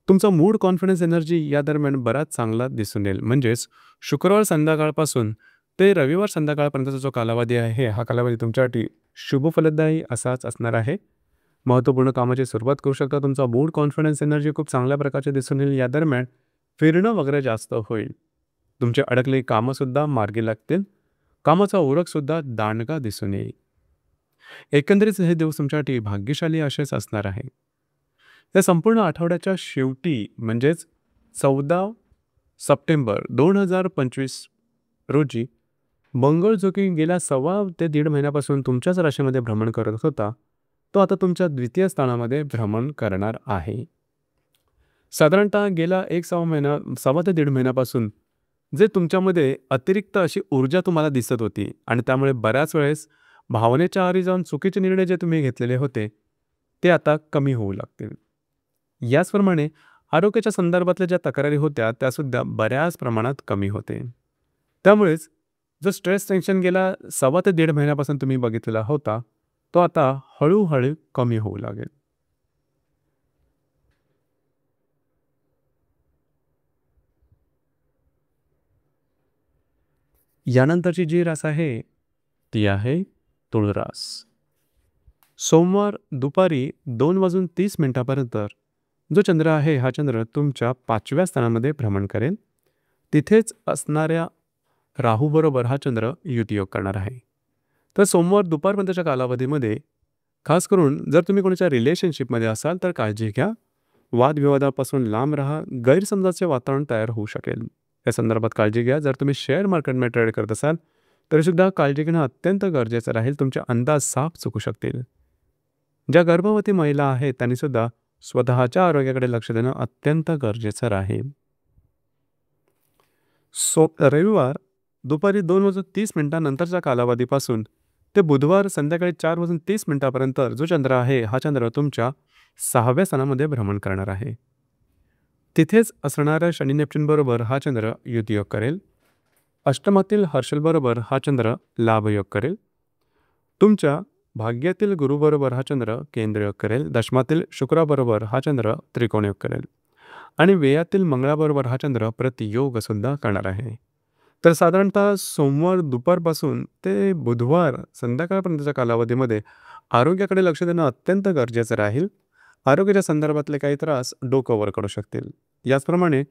तुमचा मूड कॉन्फिडन्स एनर्जी या दरम्यान बराच चांगला दिसून येईल. म्हणजेच शुक्रवार संध्याकाळपासून ते रविवार संध्याकाळपर्यंतचा जो कालावधी आहे हा कालावधी तुमच्यासाठी शुभ फलदायी असाच असणार आहे. महत्त्वपूर्ण कामाची सुरुवात करू शकता. तुमचा मूड कॉन्फिडन्स एनर्जी खूप चांगल्या प्रकारचे दिसून येईल. या दरम्यान फिरणं वगैरे जास्त होईल. तुमची अडकलेली कामंसुद्धा मार्गी लागतील. कामाचा उरकसुद्धा दांडगा दिसून येईल. एकंदरीत हे दिवस तुमच्यासाठी भाग्यशाली असेच असणार आहे. या संपूर्ण आठवड्याच्या शेवटी म्हणजेच 14 सप्टेंबर 2025 रोजी मंगळ जो की गेल्या 1.25 ते 1.5 महिन्यापासून तुमच्याच राशीमध्ये भ्रमण करत होता तो आता तुमच्या द्वितीय स्थानामध्ये भ्रमण करणार आहे. साधारणतः गेला 1.25 ते 1.5 महिन्यापासून जे तुमच्यामध्ये अतिरिक्त अशी ऊर्जा तुम्हाला दिसत होती आणि त्यामुळे बऱ्याच वेळेस भावनेच्या आहारी जाऊन चुकीचे निर्णय जे तुम्ही घेतलेले होते ते आता कमी होऊ लागतील. याचप्रमाणे आरोग्याच्या संदर्भातल्या ज्या तक्रारी होत्या त्यासुद्धा बऱ्याच प्रमाणात कमी होते. त्यामुळेच जो स्ट्रेस टेन्शन गेला 1.25 ते 1.5 महिन्यापासून तुम्ही बघितलेला होता तो आता हळूहळू कमी होऊ लागेल. यानंतरची जी रास आहे ती आहे तुळ रास. सोमवार दुपारी 2:30 पर्यंत जो चंद्र आहे हा चंद्र तुमच्या 5व्या स्थानामध्ये भ्रमण करेल. तिथेच असणाऱ्या राहूबरोबर हा चंद्र युतियोग करणार आहे. तर सोमवार दुपारपर्यंतच्या कालावधीमध्ये खास करून जर तुम्ही कोणाच्या रिलेशनशिपमध्ये असाल तर काळजी घ्या. वादविवादापासून लांब राहा. गैरसमजाचे वातावरण तयार होऊ शकेल. या संदर्भात काळजी घ्या. जर तुम्ही शेअर मार्केटमध्ये ट्रेड करत असाल तरीसुद्धा काळजी घेणं अत्यंत गरजेचं राहील. तुमचे अंदाज साफ चुकू शकतील. ज्या गर्भवती महिला आहेत त्यांनीसुद्धा स्वतःच्या आरोग्याकडे लक्ष देणं अत्यंत गरजेचं राहील. रविवार दुपारी 2:30 नंतरच्या कालावधीपासून ते बुधवार संध्याकाळी 4:30 जो चंद्र आहे हा चंद्र तुमच्या 6व्या स्थानामध्ये भ्रमण करणार आहे. तिथेच असणाऱ्या शनी नेपच्यून बरोबर हा चंद्र युतियोग करेल. अष्टमातील हर्षल बरोबर हा चंद्र लाभयोग करेल. तुमच्या भाग्यातील गुरुबरोबर हा चंद्र केंद्रयोग करेल. दशमातील शुक्राबरोबर हा चंद्र त्रिकोणयोग करेल आणि व्ययातील मंगळाबरोबर हा चंद्र प्रतियोग सुद्धा करणार आहे. तर साधारणतः सोमवार दुपारपासून ते बुधवार संध्याकाळपर्यंतच्या कालावधीमध्ये आरोग्याकडे लक्ष देणं अत्यंत गरजेचं राहील. आरोग्याच्या संदर्भातले काही त्रास डोकं वर करू शकतील. याचप्रमाणे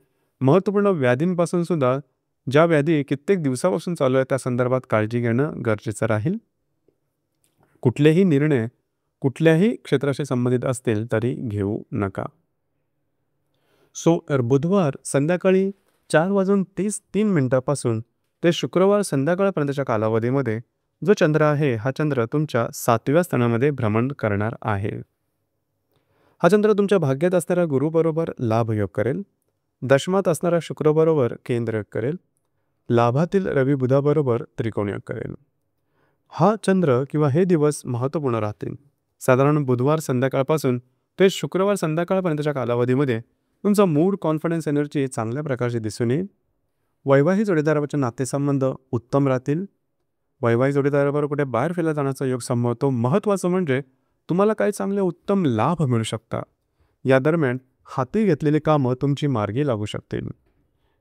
महत्त्वपूर्ण व्याधींपासून सुद्धा ज्या व्याधी कित्येक दिवसापासून चालू आहे त्या संदर्भात काळजी घेणं गरजेचं राहील. कुठलेही निर्णय कुठल्याही क्षेत्राशी संबंधित असतील तरी घेऊ नका. बुधवार संध्याकाळी 4:33 ते शुक्रवार संध्याकाळपर्यंतच्या कालावधीमध्ये जो चंद्र आहे हा चंद्र तुमच्या 7व्या स्थानामध्ये भ्रमण करणार आहे. हा चंद्र तुमच्या भाग्यात असणाऱ्या गुरुबरोबर लाभयोग करेल. दशमात असणाऱ्या शुक्रबरोबर केंद्रयोग करेल. लाभातील रवी बुधाबरोबर त्रिकोणयोग करेल. हा चंद्र किंवा हे दिवस महत्त्वपूर्ण राहतील. साधारण बुधवार संध्याकाळपासून ते शुक्रवार संध्याकाळपर्यंतच्या कालावधीमध्ये तुमचा मूड, कॉन्फिडन्स, एनर्जी चांगल्या प्रकारची दिसून येईल. वैवाहिक जोडीदाराचे नातेसंबंध उत्तम राहतील. वैवाहिक जोडीदाराबरोबर कुठे बाहेर फिरायला जाण्याचा योग संभवतो. महत्त्वाचं म्हणजे तुम्हाला काही चांगले उत्तम लाभ मिळू शकतात. या दरम्यान हाती घेतलेली कामं तुमची मार्गी लागू शकतील.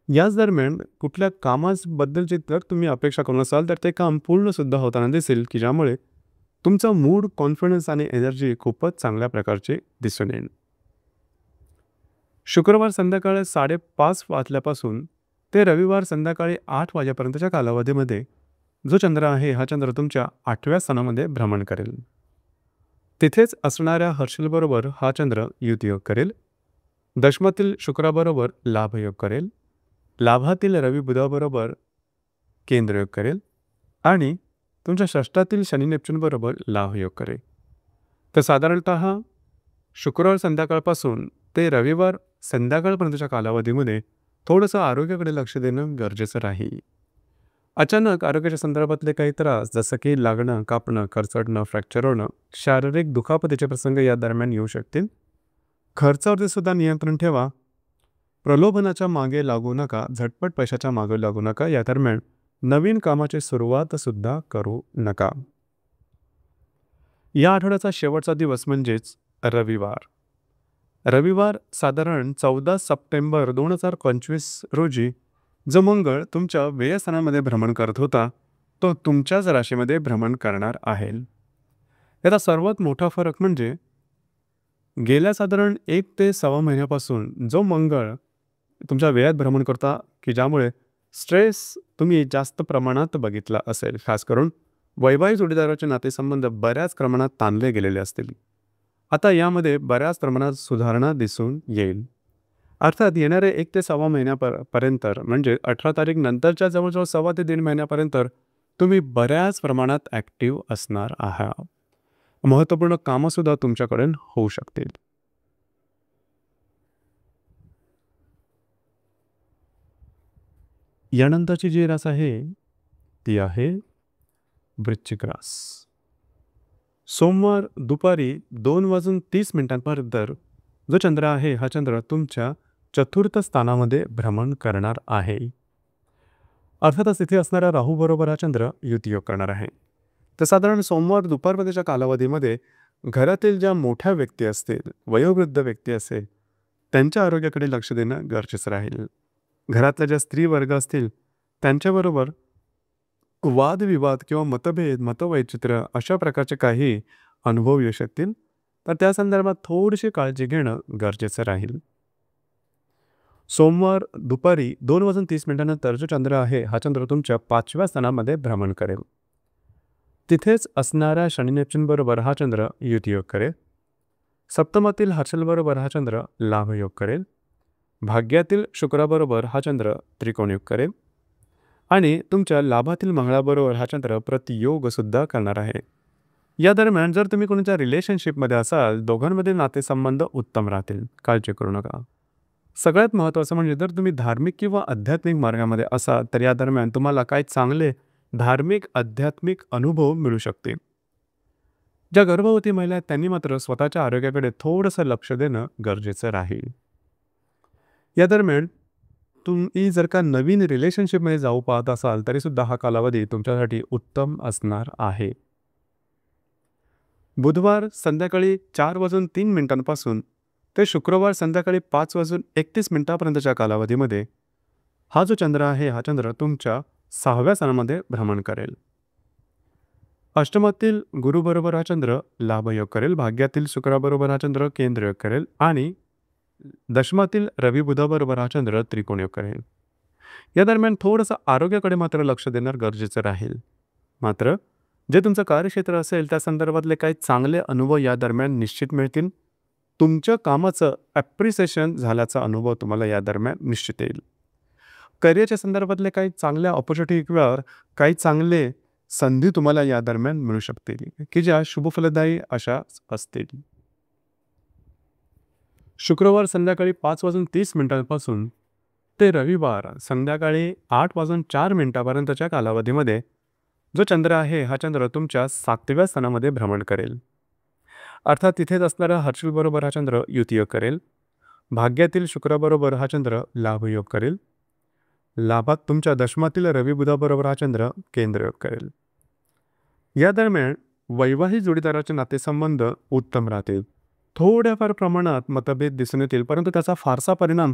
याच दरम्यान कुठल्या कामाबद्दलची जर तुम्ही अपेक्षा करून असाल तर ते काम पूर्णसुद्धा होताना दिसेल की ज्यामुळे तुमचा मूड, कॉन्फिडन्स आणि एनर्जी खूपच चांगल्या प्रकारची दिसून येईल. शुक्रवार संध्याकाळी 5:30 वाजल्यापासून ते रविवार संध्याकाळी 8 वाजेपर्यंतच्या कालावधीमध्ये जो चंद्र आहे हा चंद्र तुमच्या 8व्या स्थानामध्ये भ्रमण करेल. तिथेच असणाऱ्या हर्षलबरोबर हा चंद्र युतियोग करेल. दशमातील शुक्राबरोबर लाभयोग करेल. लाभातील रवी बुधाबरोबर केंद्रयोग करेल आणि तुमच्या षष्ठातील शनी नेपच्यून बरोबर लाभयोग करेल. तर साधारणतः शुक्रवार संध्याकाळपासून ते रविवार संध्याकाळपर्यंतच्या कालावधीमध्ये थोडंसं आरोग्याकडे लक्ष देणं गरजेचं राहील. अचानक आरोग्याच्या संदर्भातले काही त्रास जसं की लागणं, कापणं, खरचडणं, फ्रॅक्चर होणं, शारीरिक दुखापतीचे प्रसंग या दरम्यान येऊ शकतील. खर्चावरती सुद्धा नियंत्रण ठेवा. प्रलोभनाच्या मागे लागू नका. झटपट पैशाच्या मागे लागू नका. या दरम्यान नवीन कामाची सुरुवात सुद्धा करू नका. या आठवड्याचा शेवटचा दिवस म्हणजेच रविवार. रविवार साधारण 14 सप्टेंबर 2025 रोजी जो मंगळ तुमच्या व्ययस्थानामध्ये भ्रमण करत होता तो तुमच्याच राशीमध्ये भ्रमण करणार आहे. याचा सर्वात मोठा फरक म्हणजे गेल्या साधारण 1 ते 1.25 महिन्यापासून जो मंगळ तुमच्या व्ययात भ्रमण करता की ज्यामुळे स्ट्रेस तुम्ही जास्त प्रमाणात बघितला असेल. खास करून वैवाहिक जोडीदाराचे नातेसंबंध बऱ्याच प्रमाणात ताणले गेलेले असतील. आता यामध्ये बऱ्याच प्रमाणात सुधारणा दिसून येईल. अर्थात येणारे 1 ते 1.25 महिन्यापर्यंत म्हणजे 18 तारीख नंतरच्या जवळजवळ 1.25 ते 1.5 महिन्यापर्यंत तुम्ही बऱ्याच प्रमाणात ॲक्टिव्ह असणार आहात. महत्त्वपूर्ण कामंसुद्धा तुमच्याकडून होऊ शकतील. यानंतरची जी रास आहे ती आहे वृश्चिक रास. सोमवार दुपारी 2:30 जो चंद्र आहे हा चंद्र तुमच्या 4थ्या स्थानामध्ये भ्रमण करणार आहे. अर्थातच तिथे असणाऱ्या राहू बरोबर हा चंद्र युतियोग करणार आहे. तर साधारण सोमवार दुपारपर्यंतच्या कालावधीमध्ये घरातील ज्या मोठ्या व्यक्ती असतील, वयोवृद्ध व्यक्ती असेल त्यांच्या आरोग्याकडे लक्ष देणं गरजेचं राहील. घरातल्या ज्या स्त्री वर्ग असतील त्यांच्याबरोबर वादविवाद किंवा मतभेद, मतवैचित्र्य अशा प्रकारचे काही अनुभव येऊ शकतील. तर त्या संदर्भात थोडीशी काळजी घेणं गरजेचं राहील. सोमवार दुपारी 2:30 जो चंद्र आहे हा चंद्र तुमच्या 5व्या स्थानामध्ये भ्रमण करेल. तिथेच असणाऱ्या शनी नेपच्यून बरोबर हा चंद्र युतियोग करेल. सप्तमातील हर्षलबरोबर हा चंद्र लाभयोग करेल. भाग्यातील शुक्राबरोबर हा चंद्र त्रिकोणयोग करेल आणि तुमच्या लाभातील मंगळाबरोबर हा चंद्र प्रतियोग सुद्धा करणार आहे. या दरम्यान जर तुम्ही कोणाच्या रिलेशनशिपमध्ये असाल, दोघांमधील नातेसंबंध उत्तम राहतील, काळजी करू नका. सगळ्यात महत्त्वाचं म्हणजे जर तुम्ही धार्मिक किंवा आध्यात्मिक मार्गामध्ये असाल तर या दरम्यान तुम्हाला काही चांगले धार्मिक आध्यात्मिक अनुभव मिळू शकतील. ज्या गर्भवती महिला आहेत त्यांनी मात्र स्वतःच्या आरोग्याकडे थोडंसं लक्ष देणं गरजेचं राहील. या दरम्यान तुम्ही जर का नवीन रिलेशनशिपमध्ये जाऊ पाहत असाल तरी सुद्धा हा कालावधी तुमच्यासाठी उत्तम असणार आहे. बुधवार संध्याकाळी 4:03 ते शुक्रवार संध्याकाळी 5:31 कालावधीमध्ये हा जो चंद्र आहे हा चंद्र तुमच्या 6व्या स्थानामध्ये भ्रमण करेल. अष्टमातील गुरुबरोबर हा चंद्र लाभयोग करेल. भाग्यातील शुक्राबरोबर हा चंद्र केंद्रयोग करेल आणि दशमातील रवी बुधाबरोबर हा चंद्र त्रिकोणयोग करेल. या दरम्यान थोडंसं आरोग्याकडे मात्र लक्ष देणं गरजेचं राहील. मात्र जे तुमचं कार्यक्षेत्र असेल त्या संदर्भातले काही चांगले अनुभव या दरम्यान निश्चित मिळतील. तुमच्या कामाचं ॲप्रिसिएशन झाल्याचा अनुभव तुम्हाला या दरम्यान निश्चित येईल. करिअरच्या संदर्भातले काही चांगल्या ऑपॉर्च्युनिटी किंवा काही चांगले संधी तुम्हाला या दरम्यान मिळू शकतील की ज्या शुभफलदायी अशा असतील. शुक्रवार संध्याकाळी 5:30 ते रविवार संध्याकाळी 8:04 कालावधीमध्ये जो चंद्र आहे हा चंद्र तुमच्या 7व्या स्थानामध्ये भ्रमण करेल. अर्थात तिथेच असणारा हर्षलबरोबर हा चंद्र युतियोग करेल. भाग्यातील शुक्राबरोबर हा चंद्र लाभयोग करेल. लाभात तुमच्या दशमातील रवी बुधाबरोबर हा चंद्र केंद्रयोग करेल. या दरम्यान वैवाहिक जोडीदाराचे नातेसंबंध उत्तम राहतील. थोड्याफार प्रमाणात मतभेद दिसून येतील परंतु त्याचा फारसा परिणाम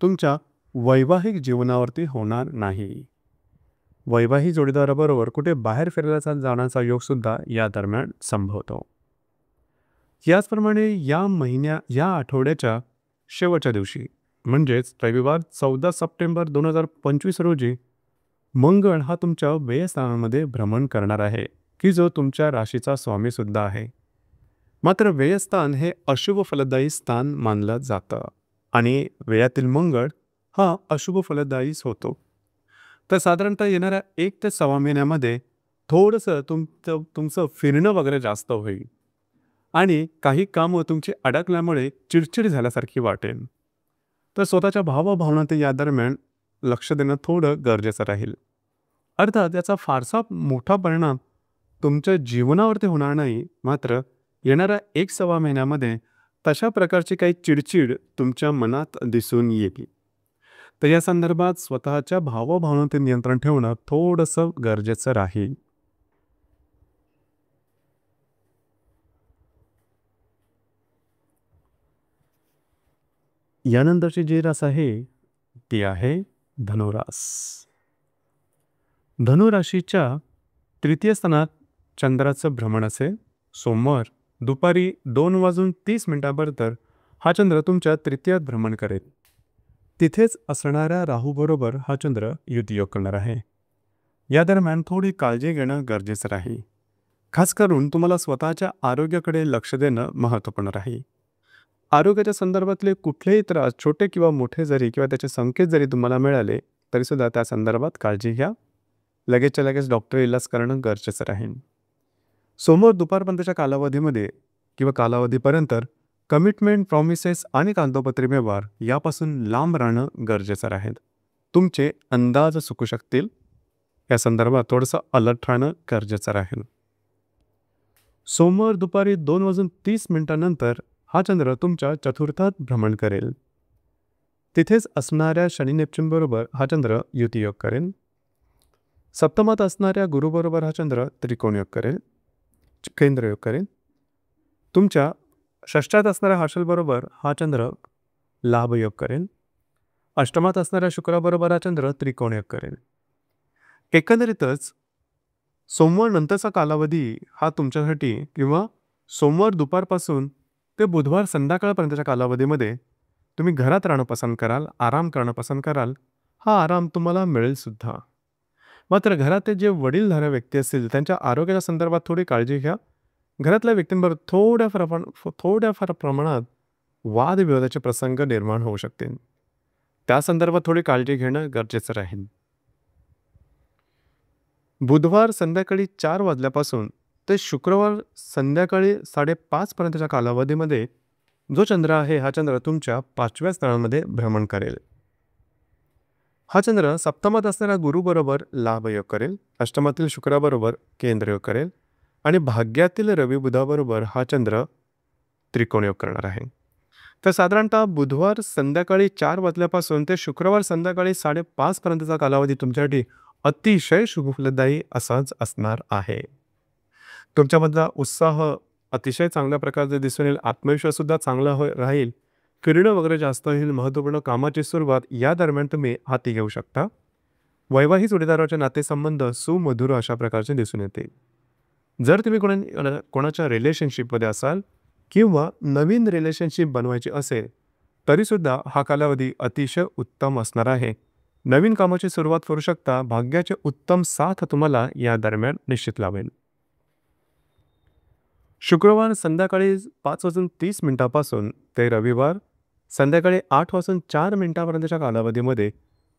तुमच्या वैवाहिक जीवनावरती होणार नाही. वैवाहिक जोडीदाराबरोबर कुठे बाहेर फिरायला जाण्याचा योग सुद्धा या दरम्यान संभवतो. याचप्रमाणे या आठवड्याच्या शेवटच्या दिवशी म्हणजेच रविवार 14 सप्टेंबर 2025 रोजी मंगळ हा तुमच्या व्ययस्थानामध्ये भ्रमण करणार आहे की जो तुमच्या राशीचा स्वामी सुद्धा आहे. मात्र व्ययस्थान हे अशुभ फलदायी स्थान मानलं जातं आणि व्ययातील मंगळ हा अशुभ फलदायीच होतो. तर साधारणतः येणाऱ्या 1 ते 6 महिन्यामध्ये थोडंसं तुमचं फिरणं वगैरे जास्त होईल आणि काही कामं तुमची अडकल्यामुळे चिडचिड झाल्यासारखी वाटेल. तर स्वतःच्या भावभावनांत या दरम्यान लक्ष देणं थोडं गरजेचं राहील. अर्थात याचा फारसा मोठा परिणाम तुमच्या जीवनावरती होणार नाही. मात्र येणाऱ्या 1-6 महिन्यामध्ये तशा प्रकारची काही चिडचिड तुमच्या मनात दिसून येईल. तर या संदर्भात स्वतःच्या भावभावनांवर नियंत्रण ठेवणं थोडंसं गरजेचं राहील. यानंतरची जी रास आहे ती आहे धनुरास. धनुराशीच्या 3य स्थानात चंद्राचं भ्रमण असेल. सोमवार दुपारी 2:30 हा चंद्र तुमच्या 3य भ्रमण करेल. तिथेच असणाऱ्या राहूबरोबर हा चंद्र युतियोग करणार आहे. या दरम्यान थोडी काळजी घेणं गरजेचं राहील. खास करून तुम्हाला स्वतःच्या आरोग्याकडे लक्ष देणं महत्त्वपूर्ण राहील. आरोग्याच्या संदर्भातले कुठलेही त्रास छोटे किंवा मोठे जरी किंवा त्याचे संकेत जरी तुम्हाला मिळाले तरीसुद्धा त्या संदर्भात काळजी घ्या. लगेचच्या लगेच डॉक्टर इलाज करणं गरजेचं राहील. सोमवार दुपारपर्यंतच्या कालावधीमध्ये किंवा कालावधीपर्यंत कमिटमेंट, प्रॉमिसेस आणि कागदोपत्री व्यवहार यापासून लांब राहणं गरजेचं राहील. तुमचे अंदाज चुकू शकतील. या संदर्भात थोडंसं अलर्ट राहणं गरजेचं राहील. सोमवार दुपारी 2:30 हा चंद्र तुमच्या 4थात भ्रमण करेल. तिथेच असणाऱ्या शनी नेपच्यून बरोबर हा चंद्र युतियोग करेल. सप्तमात असणाऱ्या गुरुबरोबर हा चंद्र त्रिकोणयोग करेल, केंद्रयोग करेल. तुमच्या षष्ठात असणाऱ्या हर्षलबरोबर हा चंद्र लाभयोग करेल. अष्टमात असणाऱ्या शुक्राबरोबर हा चंद्र त्रिकोणयोग करेल. एकंदरीतच सोमवार नंतरचा कालावधी हा तुमच्यासाठी किंवा सोमवार दुपारपासून ते बुधवार संध्याकाळपर्यंतच्या कालावधीमध्ये तुम्ही घरात राहणं पसंत कराल, आराम करणं पसंत कराल, हा आराम तुम्हाला मिळेल सुद्धा. मात्र घरात जे वडीलधाऱ्या व्यक्ती असतील त्यांच्या आरोग्याच्या संदर्भात थोडी काळजी घ्या. घरातल्या व्यक्तींबरोबर थोड्याफार प्रमाणात वादविवादाचे प्रसंग निर्माण होऊ शकतील. त्या संदर्भात थोडी काळजी घेणं गरजेचं राहील. बुधवार संध्याकाळी 4 वाजल्यापासून ते शुक्रवार संध्याकाळी 5:30 पर्यंतच्या कालावधीमध्ये जो चंद्र आहे हा चंद्र तुमच्या 5व्या स्थानामध्ये भ्रमण करेल. हा चंद्र सप्तमात असणाऱ्या गुरुबरोबर लाभयोग करेल, अष्टमातील शुक्राबरोबर केंद्रयोग करेल आणि भाग्यातील रवी बुधाबरोबर हा चंद्र त्रिकोणयोग करणार आहे. तर साधारणतः बुधवार संध्याकाळी 4 वाजल्यापासून ते शुक्रवार संध्याकाळी 5:30 पर्यंतचा कालावधी तुमच्यासाठी अतिशय शुभफलदायी असाच असणार आहे. तुमच्यामधला उत्साह अतिशय चांगल्या प्रकारचे दिसून येईल, आत्मविश्वास सुद्धा चांगला राहील, फिरणं वगैरे जास्त होईल, महत्त्वपूर्ण कामाची सुरुवात या दरम्यान तुम्ही हाती घेऊ शकता. वैवाहिक जोडीदाराचे नातेसंबंध सुमधुर अशा प्रकारचे दिसून येतील. जर तुम्ही कोणाच्या रिलेशनशिपमध्ये असाल किंवा नवीन रिलेशनशिप बनवायची असेल तरीसुद्धा हा कालावधी अतिशय उत्तम असणार आहे. नवीन कामाची सुरुवात करू शकता. भाग्याचे उत्तम साथ तुम्हाला या दरम्यान निश्चित लाभेल. शुक्रवार संध्याकाळी 5:30 ते रविवार संध्याकाळी 8:04 कालावधीमध्ये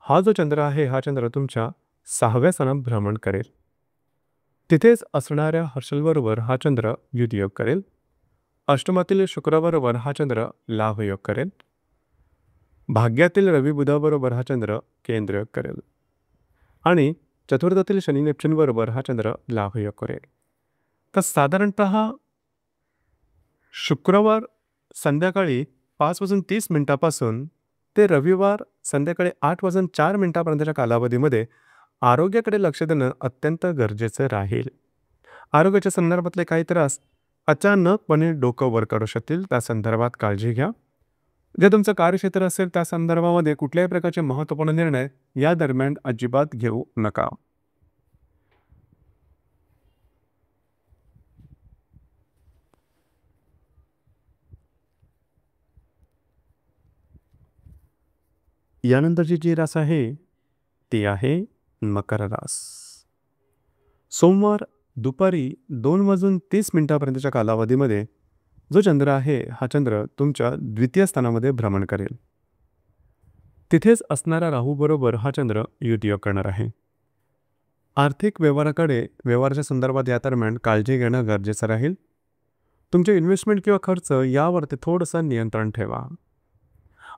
हा जो चंद्र आहे हा चंद्र तुमच्या 6व्या स्थानात भ्रमण करेल. तिथेच असणाऱ्या हर्षलबरोबर हा चंद्र युतियोग करेल. अष्टमातील शुक्राबरोबर हा चंद्र लाभयोग करेल. भाग्यातील रवी बुधाबरोबर हा चंद्र केंद्रयोग करेल आणि चतुर्थातील शनी नेपच्यून बरोबर हा चंद्र लाभयोग करेल. तर साधारणतः शुक्रवार संध्याकाळी 5:30 ते रविवार संध्याकाळी 8:04 कालावधीमध्ये आरोग्याकडे लक्ष देणं अत्यंत गरजेचं राहील. आरोग्याच्या संदर्भातले काही त्रास अचानकपणे डोकं वर काढू शकतील, त्या संदर्भात काळजी घ्या. जे तुमचं कार्यक्षेत्र असेल त्या संदर्भामध्ये कुठल्याही प्रकारचे महत्त्वपूर्ण निर्णय या दरम्यान अजिबात घेऊ नका. यानंतरची जी रास आहे ती आहे मकर रास. सोमवार दुपारी 2:30 कालावधीमध्ये जो चंद्र आहे हा चंद्र तुमच्या द्वितीय स्थानामध्ये भ्रमण करेल. तिथेच असणारा राहू बरोबर हा चंद्र युतियोग करणार आहे. आर्थिक व्यवहाराच्या संदर्भात या दरम्यान काळजी घेणं गरजेचं राहील. तुमचे इन्व्हेस्टमेंट किंवा खर्च यावरती थोडंसं नियंत्रण ठेवा.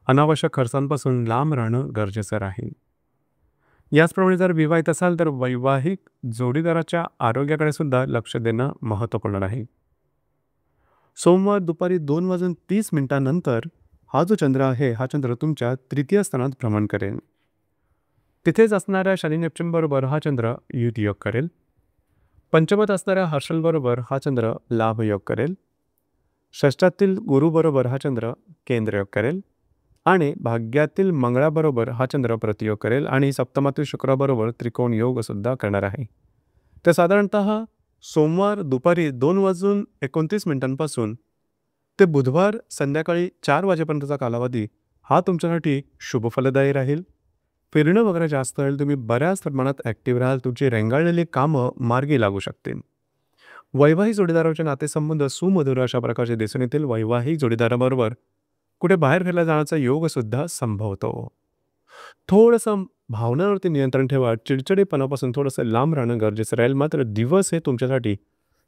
अनावश्यक खर्चांपासून लांब राहणं गरजेचं राहील. याचप्रमाणे जर विवाहित असाल तर वैवाहिक जोडीदाराच्या आरोग्याकडे सुद्धा लक्ष देणं महत्त्वपूर्ण आहे. सोमवार दुपारी 2:30 नंतर हा जो चंद्र आहे हा चंद्र तुमच्या तृतीय स्थानात भ्रमण करेल. तिथेच असणाऱ्या शनी नेपच्यून बरोबर हा चंद्र युतियोग करेल. पंचमात असणाऱ्या हर्षल बरोबर हा चंद्र लाभयोग करेल. षष्ठातील गुरु बरोबर हा चंद्र केंद्रयोग करेल आणि भाग्यातील मंगळाबरोबर हा चंद्र प्रतियोग करेल आणि सप्तमातील शुक्राबरोबर त्रिकोण योग सुद्धा करणार आहे. तर साधारणतः सोमवार दुपारी 2:29 ते बुधवार संध्याकाळी 4 वाजेपर्यंतचा कालावधी हा तुमच्यासाठी शुभफलदायी राहील. फिरणं वगैरे जास्त होईल, तुम्ही बऱ्याच प्रमाणात ॲक्टिव्ह राहाल, तुमची रेंगाळलेली कामं मार्गी लागू शकतील. वैवाहिक जोडीदाराचे नातेसंबंध सुमधुर अशा प्रकारचे दिसून येतील. वैवाहिक जोडीदाराबरोबर कुठे बाहेर फिरायला जाण्याचा योग सुद्धा संभवतो. थोडंसं भावनांवरती नियंत्रण ठेवा. चिडचिडेपणापासून थोडंसं लांब राहणं गरजेचं राहील. मात्र दिवस हे तुमच्यासाठी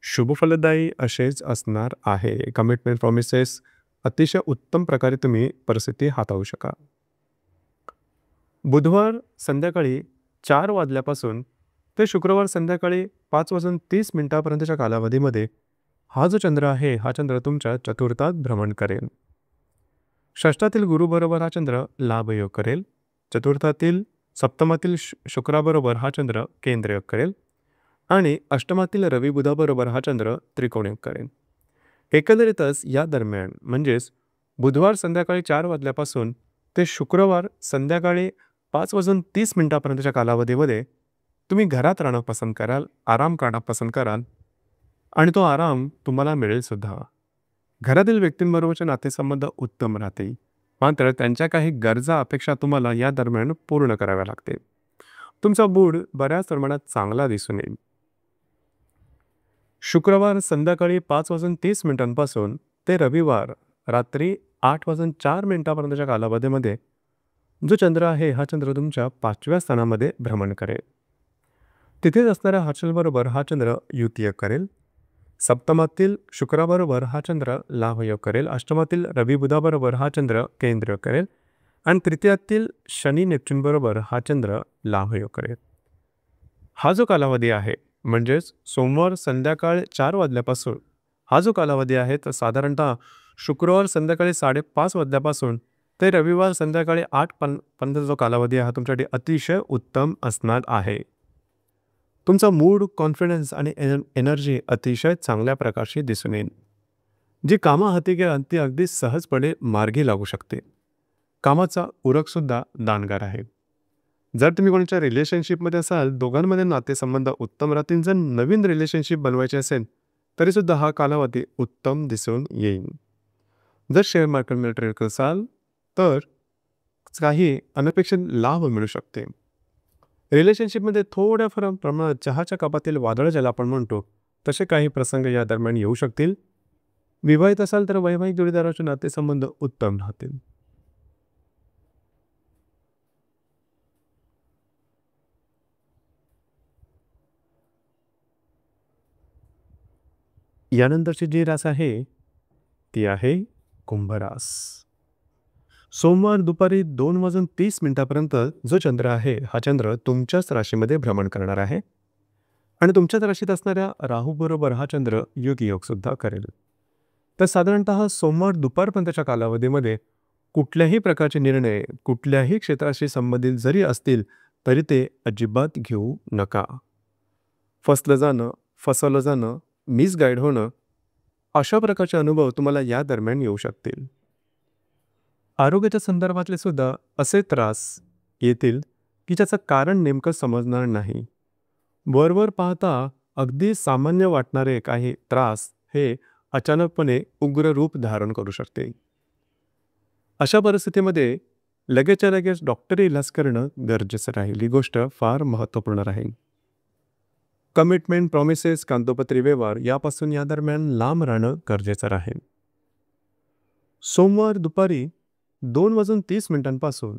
शुभफलदायी असेच असणार आहे. कमिटमेंट प्रॉमिसेस अतिशय उत्तम प्रकारे तुम्ही परिस्थिती हाताळू शकाल. बुधवार संध्याकाळी 4 वाजल्यापासून ते शुक्रवार संध्याकाळी 5:30 कालावधीमध्ये हा जो चंद्र आहे हा चंद्र तुमच्या चतुर्थात भ्रमण करेल. षष्ठातील गुरुबरोबर हा चंद्र लाभयोग करेल. चतुर्थातील सप्तमातील शुक्राबरोबर हा चंद्र केंद्रयोग करेल आणि अष्टमातील रवी बुधाबरोबर हा चंद्र त्रिकोणयोग करेल. एकंदरीतच या दरम्यान म्हणजेच बुधवार संध्याकाळी 4 वाजल्यापासून ते शुक्रवार संध्याकाळी 5:30 कालावधीमध्ये तुम्ही घरात राहणं पसंत कराल, आराम करणं पसंत कराल आणि तो आराम तुम्हाला मिळेल सुद्धा. घरातील व्यक्तींबरोबरचे नातेसंबंध उत्तम राहतील. मात्र त्यांच्या काही गरजा, अपेक्षा तुम्हाला या दरम्यान पूर्ण कराव्या लागतील. तुमचा मूड बऱ्याच प्रमाणात चांगला दिसून येईल. शुक्रवार संध्याकाळी 5:30 ते रविवार रात्री 8:04 कालावधीमध्ये जो चंद्र आहे, हा चंद्र तुमच्या 5व्या स्थानामध्ये भ्रमण करेल. तिथेच असणाऱ्या हर्षलबरोबर हा चंद्र युतीयोग करेल. सप्तमातील शुक्राबरोबर हा चंद्र लाभयोग करेल. अष्टमातील रवी बुधाबरोबर हा चंद्र केंद्रयोग करेल. आणि तृतीयातील शनी नेपच्यून बरोबर हा चंद्र लाभयोग करेल. हा जो कालावधी आहे, म्हणजेच सोमवार संध्याकाळ 4 वाजल्यापासून हा जो कालावधी आहे, तर साधारणतः शुक्रवार संध्याकाळी 5:30 वाजल्यापासून ते रविवार संध्याकाळी 8 पर्यंत जो कालावधी आहे, हा तुमच्यासाठी अतिशय उत्तम असणार आहे. तुमचा मूड, कॉन्फिडन्स आणि एनर्जी अतिशय चांगल्या प्रकारची दिसून येईल. जी कामं हाती घ्या ती अगदी सहजपणे मार्गी लागू शकते. कामाचा उरकसुद्धा दानगार आहे. जर तुम्ही कोणाच्या रिलेशनशिपमध्ये असाल, दोघांमध्ये नातेसंबंध उत्तम राहतील. जर नवीन रिलेशनशिप बनवायची असेल तरीसुद्धा हा कालावधी उत्तम दिसून येईल. जर शेअर मार्केटमध्ये ट्रेड असाल तर काही अनपेक्षित लाभ मिळू शकते. रिलेशनशिपमध्ये थोड्या प्रमाणात चहाच्या कपातील वादळ ज्याला आपण म्हणतो, तसे काही प्रसंग या दरम्यान येऊ शकतील. विवाहित असाल तर वैवाहिक जोडीदाराचे नातेसंबंध उत्तम राहतील. यानंतरची जी रास आहे ती आहे कुंभरास. सोमवार दुपारी 2:30 जो चंद्र आहे, हा चंद्र तुमच्याच राशीमध्ये भ्रमण करणार आहे आणि तुमच्याच राशीत असणाऱ्या राहूबरोबर हा चंद्र युगयोग सुद्धा करेल. तर साधारणतः सोमवार दुपारपर्यंतच्या कालावधीमध्ये कुठल्याही प्रकारचे निर्णय कुठल्याही क्षेत्राशी संबंधित जरी असतील तरी ते अजिबात घेऊ नका. फसवलं जाणं, मिसगाईड होणं, अशा प्रकारचे अनुभव तुम्हाला या दरम्यान येऊ शकतील. आरोग्याच्या संदर्भातले सुद्धा असे त्रास येतील की ज्याचं कारण नेमकं समजणार नाही. वरवर पाहता अगदी सामान्य वाटणारे काही त्रास हे अचानकपणे उग्र रूप धारण करू शकते. अशा परिस्थितीमध्ये लगेचच्या लगेच डॉक्टरी इलाज करणं गरजेचं राहील. ही गोष्ट फार महत्त्वपूर्ण राहील. कमिटमेंट, प्रॉमिसेस, कागदोपत्री व्यवहार यापासून या दरम्यान लांब राहणं गरजेचं राहील. सोमवार दुपारी 2:30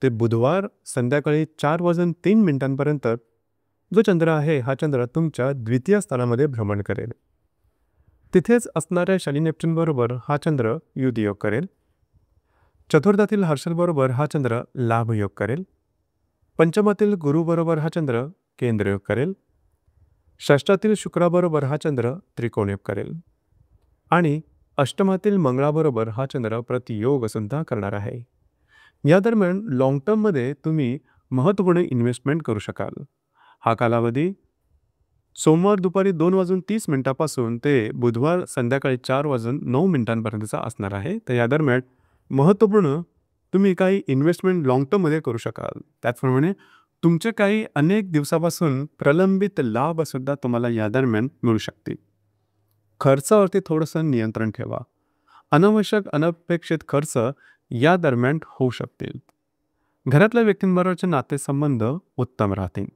ते बुधवार संध्याकाळी 4:03 जो चंद्र आहे, हा चंद्र तुमच्या द्वितीय स्थानामध्ये भ्रमण करेल. तिथेच असणाऱ्या शनी नेपच्यून बरोबर हा चंद्र युतीयोग करेल. चतुर्थातील हर्षलबरोबर हा चंद्र लाभयोग करेल. पंचमातील गुरुबरोबर हा चंद्र केंद्रयोग करेल. षष्ठातील शुक्राबरोबर हा चंद्र त्रिकोणयोग करेल आणि अष्टमातील मंगळाबरोबर हा चंद्र प्रतियोग सुद्धा करणार आहे. या दरम्यान लॉंग टर्ममध्ये तुम्ही महत्त्वपूर्ण इन्व्हेस्टमेंट करू शकाल. हा कालावधी सोमवार दुपारी 2:30 ते बुधवार संध्याकाळी 4:09 असणार आहे. तर या दरम्यान महत्त्वपूर्ण तुम्ही काही इन्व्हेस्टमेंट लॉंग टर्ममध्ये करू शकाल. त्याचप्रमाणे तुमचे काही अनेक दिवसापासून प्रलंबित लाभसुद्धा तुम्हाला या दरम्यान मिळू शकतील. खर्चावरती थोडंसं नियंत्रण ठेवा. अनावश्यक अनपेक्षित खर्च या दरम्यान होऊ शकतील. घरातल्या व्यक्तींबरोबरचे नातेसंबंध उत्तम राहतील.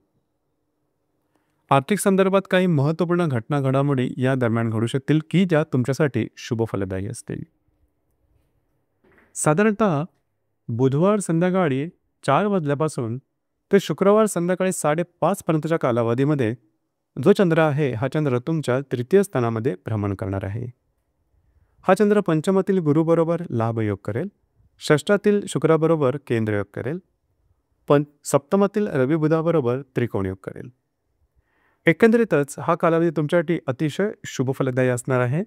आर्थिक संदर्भात काही महत्त्वपूर्ण घटना घडामोडी या दरम्यान घडू शकतील की ज्या तुमच्यासाठी शुभफलदायी असतील. साधारणतः बुधवार संध्याकाळी 4 वाजल्यापासून ते शुक्रवार संध्याकाळी 5:30 कालावधीमध्ये जो चंद्र आहे, हा चंद्र तुमच्या तृतीय स्थानामध्ये भ्रमण करणार आहे. हा चंद्र पंचमातील गुरुबरोबर लाभयोग करेल. षष्ठातील शुक्राबरोबर केंद्रयोग करेल. सप्तमातील रवी बुधाबरोबर त्रिकोणयोग करेल. एकंदरीतच हा कालावधी तुमच्यासाठी अतिशय शुभफलदायी असणार आहे.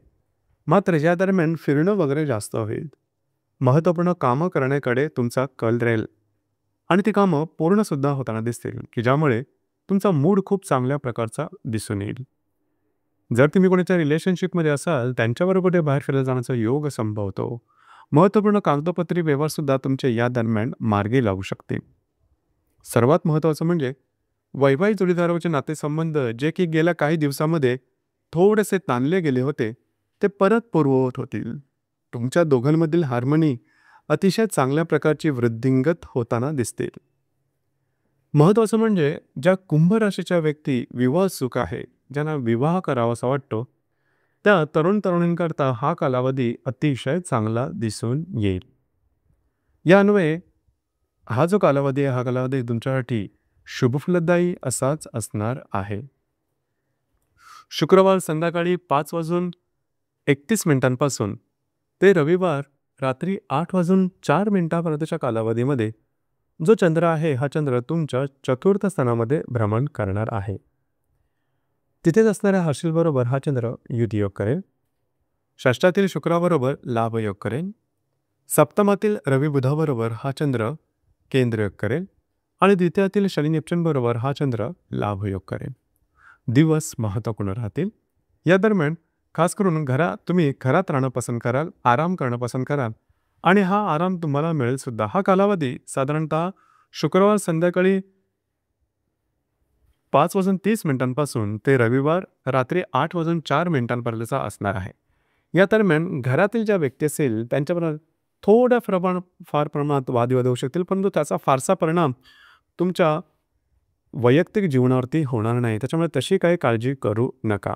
मात्र या दरम्यान फिरणं वगैरे जास्त होईल. महत्त्वपूर्ण कामं करण्याकडे तुमचा कल राहील आणि ती कामं पूर्णसुद्धा होताना दिसतील की ज्यामुळे तुमचा मूड खूप चांगल्या प्रकारचा दिसून येईल. जर तुम्ही कोणाच्या रिलेशनशिपमध्ये असाल त्यांच्याबरोबर बाहेर फिरायला जाण्याचा योग संभवतो. महत्त्वपूर्ण कागदोपत्री व्यवहारसुद्धा तुमचे या दरम्यान मार्गी लागू शकतील. सर्वात महत्त्वाचं म्हणजे वैवाहिक जोडीदाराचे नातेसंबंध जे की गेल्या काही दिवसामध्ये थोडेसे ताणले गेले होते ते परत पूर्ववत होतील. तुमच्या दोघांमधील हार्मनी अतिशय चांगल्या प्रकारची वृद्धिंगत होताना दिसतील. महत्त्वाचं म्हणजे ज्या कुंभ राशीच्या व्यक्ती विवाहसुख आहे, ज्यांना विवाह करावासा वाटतो, त्या तरुण तरुणींकरता हा कालावधी अतिशय चांगला दिसून येईल. या अन्वये हा जो कालावधी आहे, हा कालावधी तुमच्यासाठी शुभफलदायी असाच असणार आहे. शुक्रवार संध्याकाळी 5:31 ते रविवार रात्री 8:04 कालावधीमध्ये जो चंद्र आहे, हा चंद्र तुमच्या चतुर्थ स्थानामध्ये भ्रमण करणार आहे. तिथेच असणाऱ्या हर्षलबरोबर हा चंद्र युतियोग करेल. षष्ठातील शुक्राबरोबर लाभयोग करेल. सप्तमातील रवी बुधाबरोबर हा चंद्र केंद्रयोग करेल आणि द्वितीयातील शनी नेपच्यून बरोबर हा चंद्र लाभयोग करेल. दिवस महत्त्वपूर्ण राहतील. या दरम्यान खास करून तुम्ही घरात राहणं पसंत कराल, आराम करणं पसंत कराल आणि हा आराम तुम्हाला मिळेल सुद्धा. हा कालावधी साधारणतः शुक्रवार संध्याकाळी 5:30 ते रविवार रात्री 8:04 असणार आहे. या दरम्यान घरातील ज्या व्यक्ती असेल त्यांच्याबरोबर थोड्या फार प्रमाणात वादविवाद होऊ शकतील, परंतु त्याचा फारसा परिणाम तुमच्या वैयक्तिक जीवनावरती होणार नाही. त्याच्यामुळे तशी काही काळजी करू नका.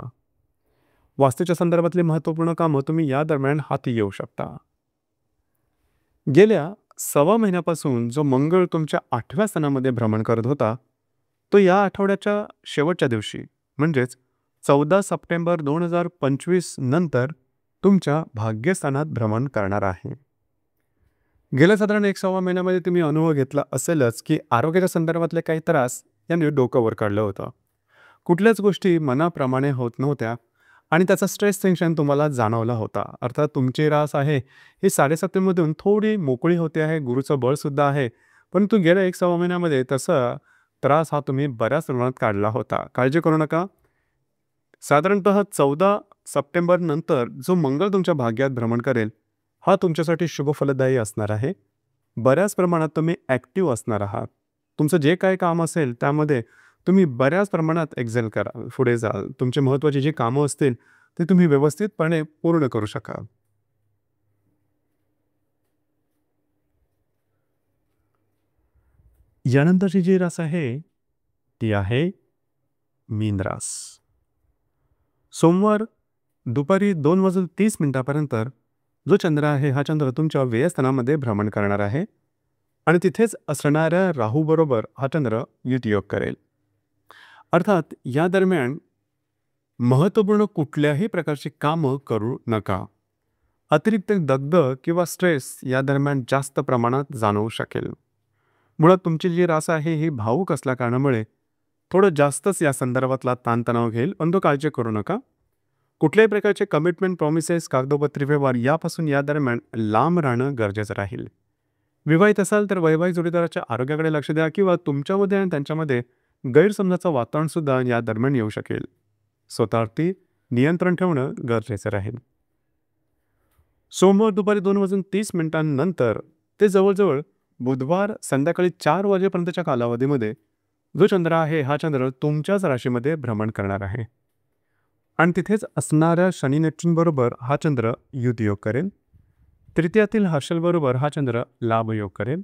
वास्तूच्या संदर्भातली महत्त्वपूर्ण कामं तुम्ही या दरम्यान हाती येऊ शकता. गेल्या 1.25 महिन्यापासून जो मंगळ तुमच्या 8व्या स्थानामध्ये भ्रमण करत होता, तो या आठवड्याच्या शेवटच्या दिवशी म्हणजेच 14 सप्टेंबर 2025 नंतर तुमच्या भाग्यस्थानात भ्रमण करणार आहे. गेल्या साधारण 1.25 महिन्यामध्ये तुम्ही अनुभव घेतला असेलच की आरोग्याच्या संदर्भातले काही त्रास यांनी डोकं वर काढलं होतं. कुठल्याच गोष्टी मनाप्रमाणे होत नव्हत्या आणि त्याचा स्ट्रेस टेन्शन तुम्हाला जाणवला होता. अर्थात तुमची रास आहे ही 7.5 थोडी मोकळी होते आहे, गुरुचं बळसुद्धा आहे, परंतु गेल्या 1.25 महिन्यामध्ये तसा त्रास हा तुम्ही बऱ्याच प्रमाणात काढला होता. काळजी करू नका. साधारणतः 14 सप्टेंबर नंतर जो मंगळ तुमच्या भाग्यात भ्रमण करेल, हा तुमच्यासाठी शुभफलदायी असणार आहे. बऱ्याच प्रमाणात तुम्ही ॲक्टिव्ह असणार आहात. तुमचं जे काही काम असेल त्यामध्ये तुम्ही बऱ्याच प्रमाणात एक्झेल कराल, पुढे जाल. तुमची महत्त्वाची जी कामं असतील ते तुम्ही व्यवस्थितपणे पूर्ण करू शकाल. यानंतरची जी रास आहे ती आहे मीन रास. सोमवार दुपारी 2:30 जो चंद्र आहे, हा चंद्र तुमच्या व्ययस्थानामध्ये भ्रमण करणार आहे आणि तिथेच असणाऱ्या राहूबरोबर हा चंद्र युतियोग करेल. अर्थात या दरम्यान महत्त्वपूर्ण कुठल्याही प्रकारची कामं करू नका. अतिरिक्त दगदग किंवा स्ट्रेस या दरम्यान जास्त प्रमाणात जाणवू शकेल. मुळात तुमची जी रास आहे ही भावूक असल्या कारणामुळे थोडं जास्तच या संदर्भातला ताणतणाव घेईल, पण तो काळजी करू नका. कुठल्याही प्रकारचे कमिटमेंट, प्रॉमिसेस, कागदोपत्री व्यवहार यापासून या दरम्यान लांब राहणं गरजेचं राहील. विवाहित असाल तर वैवाहिक जोडीदाराच्या आरोग्याकडे लक्ष द्या किंवा तुमच्यामध्ये आणि त्यांच्यामध्ये गैरसमजाचं वातावरण सुद्धा या दरम्यान येऊ शकेल. स्वतःवरती नियंत्रण ठेवणं गरजेचं राहील. सोमवार दुपारी 2:30 नंतर ते जवळजवळ बुधवार संध्याकाळी 4 वाजेपर्यंतच्या कालावधीमध्ये जो चंद्र आहे, हा चंद्र तुमच्याच राशीमध्ये भ्रमण करणार आहे आणि तिथेच असणाऱ्या शनी नेपच्यून बरोबर हा चंद्र युतियोग करेल. तृतीयातील हर्षलबरोबर हा चंद्र लाभयोग करेल.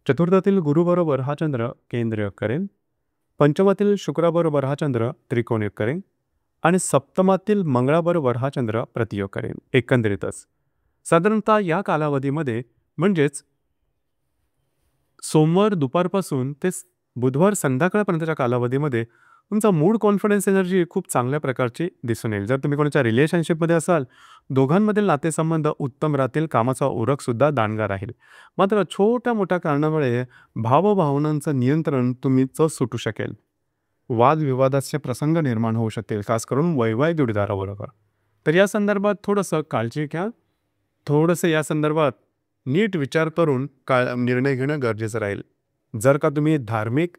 चतुर्थातील गुरुबरोबर हा चंद्र केंद्रयोग करेल. पंचमातील शुक्राबरोबर हा चंद्र त्रिकोणयोग करेल आणि सप्तमातील मंगळाबरोबर हा चंद्र प्रतियोग करेल. एकंदरीतच साधारणतः या कालावधीमध्ये म्हणजेच सोमवार दुपारपासून ते बुधवार संध्याकाळपर्यंतच्या कालावधीमध्ये तुमचा मूड, कॉन्फिडन्स, एनर्जी खूप चांगल्या प्रकारची दिसून येईल. जर तुम्ही कोणाच्या रिलेशनशिपमध्ये असाल, दोघांमधील नातेसंबंध उत्तम राहतील, कामाचा उरकसुद्धा दांडगा राहील. मात्र छोट्या मोठ्या कारणामुळे भावभावनांचं नियंत्रण तुमचं सुटू शकेल. वादविवादाचे प्रसंग निर्माण होऊ शकतील, खास करून वैवाहिक जोडीदाराबरोबर. तर या संदर्भात थोडंसं काळजी घ्या. थोडंसं या संदर्भात नीट विचार करून निर्णय घेणं गरजेचं राहील. जर का तुम्ही धार्मिक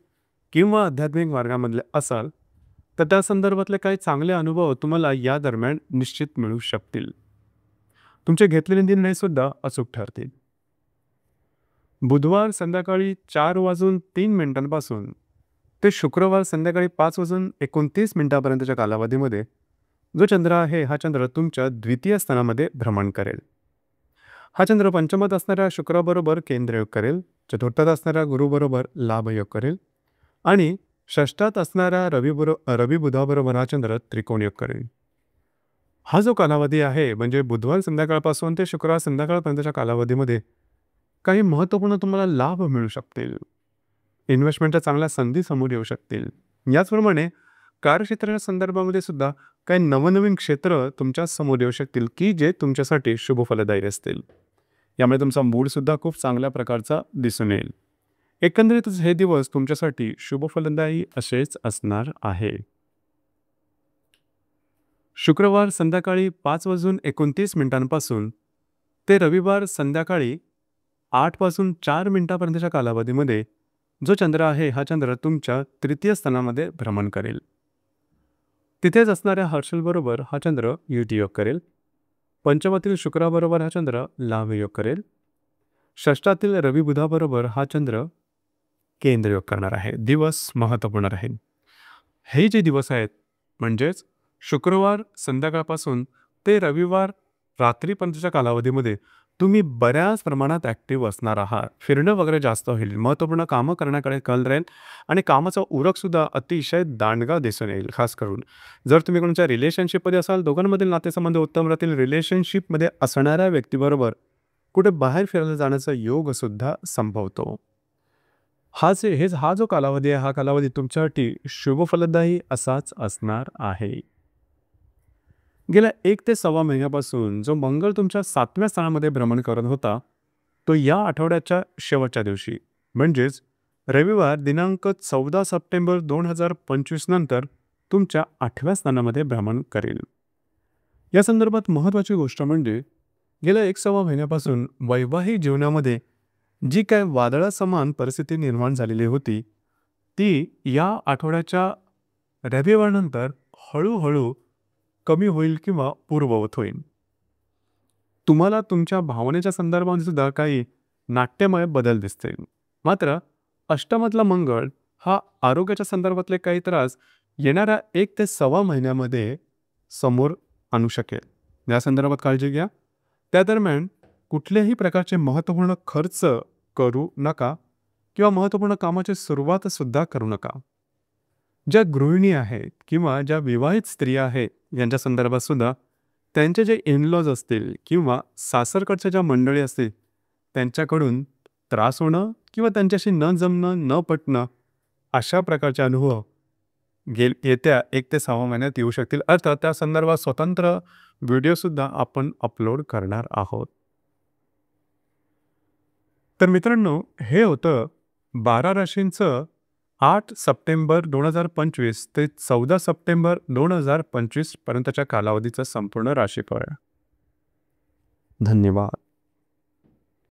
किंवा आध्यात्मिक मार्गामधले असाल तर त्या संदर्भातले काही चांगले अनुभव तुम्हाला या दरम्यान निश्चित मिळू शकतील. तुमचे घेतलेले निर्णयसुद्धा अचूक ठरतील. बुधवार संध्याकाळी 4:03 ते शुक्रवार संध्याकाळी 5:29 कालावधीमध्ये जो चंद्र आहे, हा चंद्र तुमच्या द्वितीय स्थानामध्ये भ्रमण करेल. हा चंद्र पंचमात असणाऱ्या शुक्राबरोबर केंद्रयोग करेल, चतुर्थात असणाऱ्या गुरुबरोबर लाभयोग करेल आणि षष्ठात असणाऱ्या रवी बुधाबरोबर हा चंद्र त्रिकोणयोग करेल. हा जो कालावधी आहे म्हणजे बुधवार संध्याकाळपासून ते शुक्रवार संध्याकाळपर्यंतच्या कालावधीमध्ये काही महत्त्वपूर्ण तुम्हाला लाभ मिळू शकतील. इन्व्हेस्टमेंटच्या चांगल्या संधी समोर येऊ शकतील. याचप्रमाणे कार्यक्षेत्राच्या संदर्भामध्ये सुद्धा काही नवनवीन क्षेत्र तुमच्या समोर येऊ शकतील की जे तुमच्यासाठी शुभफलदायी असतील. यामुळे तुमचा मूडसुद्धा खूप चांगल्या प्रकारचा दिसून येईल. एकंदरीतच हे दिवस तुमच्यासाठी शुभफलदायी असेच असणार आहे. शुक्रवार संध्याकाळी 5:29 ते रविवार संध्याकाळी 8:04 कालावधीमध्ये जो चंद्र आहे हा चंद्र तुमच्या तृतीय स्थानामध्ये भ्रमण करेल. तिथेच असणाऱ्या हर्षलबरोबर हा चंद्र युतियोग करेल. पंचमातील शुक्राबरोबर हा चंद्र लाभयोग करेल. षष्ठातील रवी बुधाबरोबर हा चंद्र केंद्रयोग करणार आहे. दिवस महत्त्वपूर्ण राहील. हे जे दिवस आहेत म्हणजेच शुक्रवार संध्याकाळपासून ते रविवार रात्रीपर्यंतच्या कालावधीमध्ये तुम्ही बऱ्याच प्रमाणात ॲक्टिव्ह असणार आहात. फिरणं वगैरे जास्त होईल. महत्त्वपूर्ण कामं करण्याकडे कल राहील आणि कामाचा उरकसुद्धा अतिशय दांडगा दिसून येईल. खास करून जर तुम्ही कोणाच्या रिलेशनशिपमध्ये असाल, दोघांमधील नातेसंबंध उत्तम राहतील. रिलेशनशिपमध्ये असणाऱ्या व्यक्तीबरोबर कुठे बाहेर फिरायला जाण्याचा योगसुद्धा संभवतो. हा जो कालावधी आहे हा कालावधी तुमच्यासाठी शुभफलदायी असाच असणार आहे. गेल्या 1 ते सव्वा महिन्यापासून जो मंगळ तुमच्या 7व्या स्थानामध्ये भ्रमण करत होता तो या आठवड्याच्या शेवटच्या दिवशी म्हणजेच रविवार दिनांक 14 सप्टेंबर 2025 नंतर तुमच्या 8व्या स्थानामध्ये भ्रमण करेल. या संदर्भात महत्त्वाची गोष्ट म्हणजे गेल्या 1 सव्वा महिन्यापासून वैवाहिक जीवनामध्ये जी काय वादळासमान परिस्थिती निर्माण झालेली होती ती या आठवड्याच्या रविवारनंतर हळूहळू कमी होईल किंवा पूर्ववत होईल. तुम्हाला तुमच्या भावनेच्या संदर्भात सुद्धा काही नाट्यमय बदल दिसतील. मात्र अष्टमातला मंगळ हा आरोग्याच्या संदर्भातले काही त्रास येणाऱ्या 1 ते सव्वा महिन्यामध्ये समोर आणू शकेल. या संदर्भात काळजी घ्या. त्या दरम्यान कुठल्याही प्रकारचे महत्त्वपूर्ण खर्च करू नका किंवा महत्त्वपूर्ण कामाची सुरुवात सुद्धा करू नका. ज्या गृहिणी आहेत किंवा ज्या विवाहित स्त्रिया आहेत यांच्या संदर्भात सुद्धा त्यांचे जे इनलॉज असतील किंवा सासरकडच्या ज्या मंडळी असतील त्यांच्याकडून त्रास होणं किंवा त्यांच्याशी न जमणं न पटणं अशा प्रकारचे अनुभव येत्या 1 ते 6 महिन्यात येऊ शकतील. अर्थात त्या संदर्भात स्वतंत्र व्हिडिओसुद्धा आपण अपलोड करणार आहोत. तर मित्रांनो हे होतं 12 राशींचं 8 सप्टेंबर 2025 ते 14 सप्टेंबर 2025 पर्यंतच्या कालावधीचं संपूर्ण राशीफळ. धन्यवाद.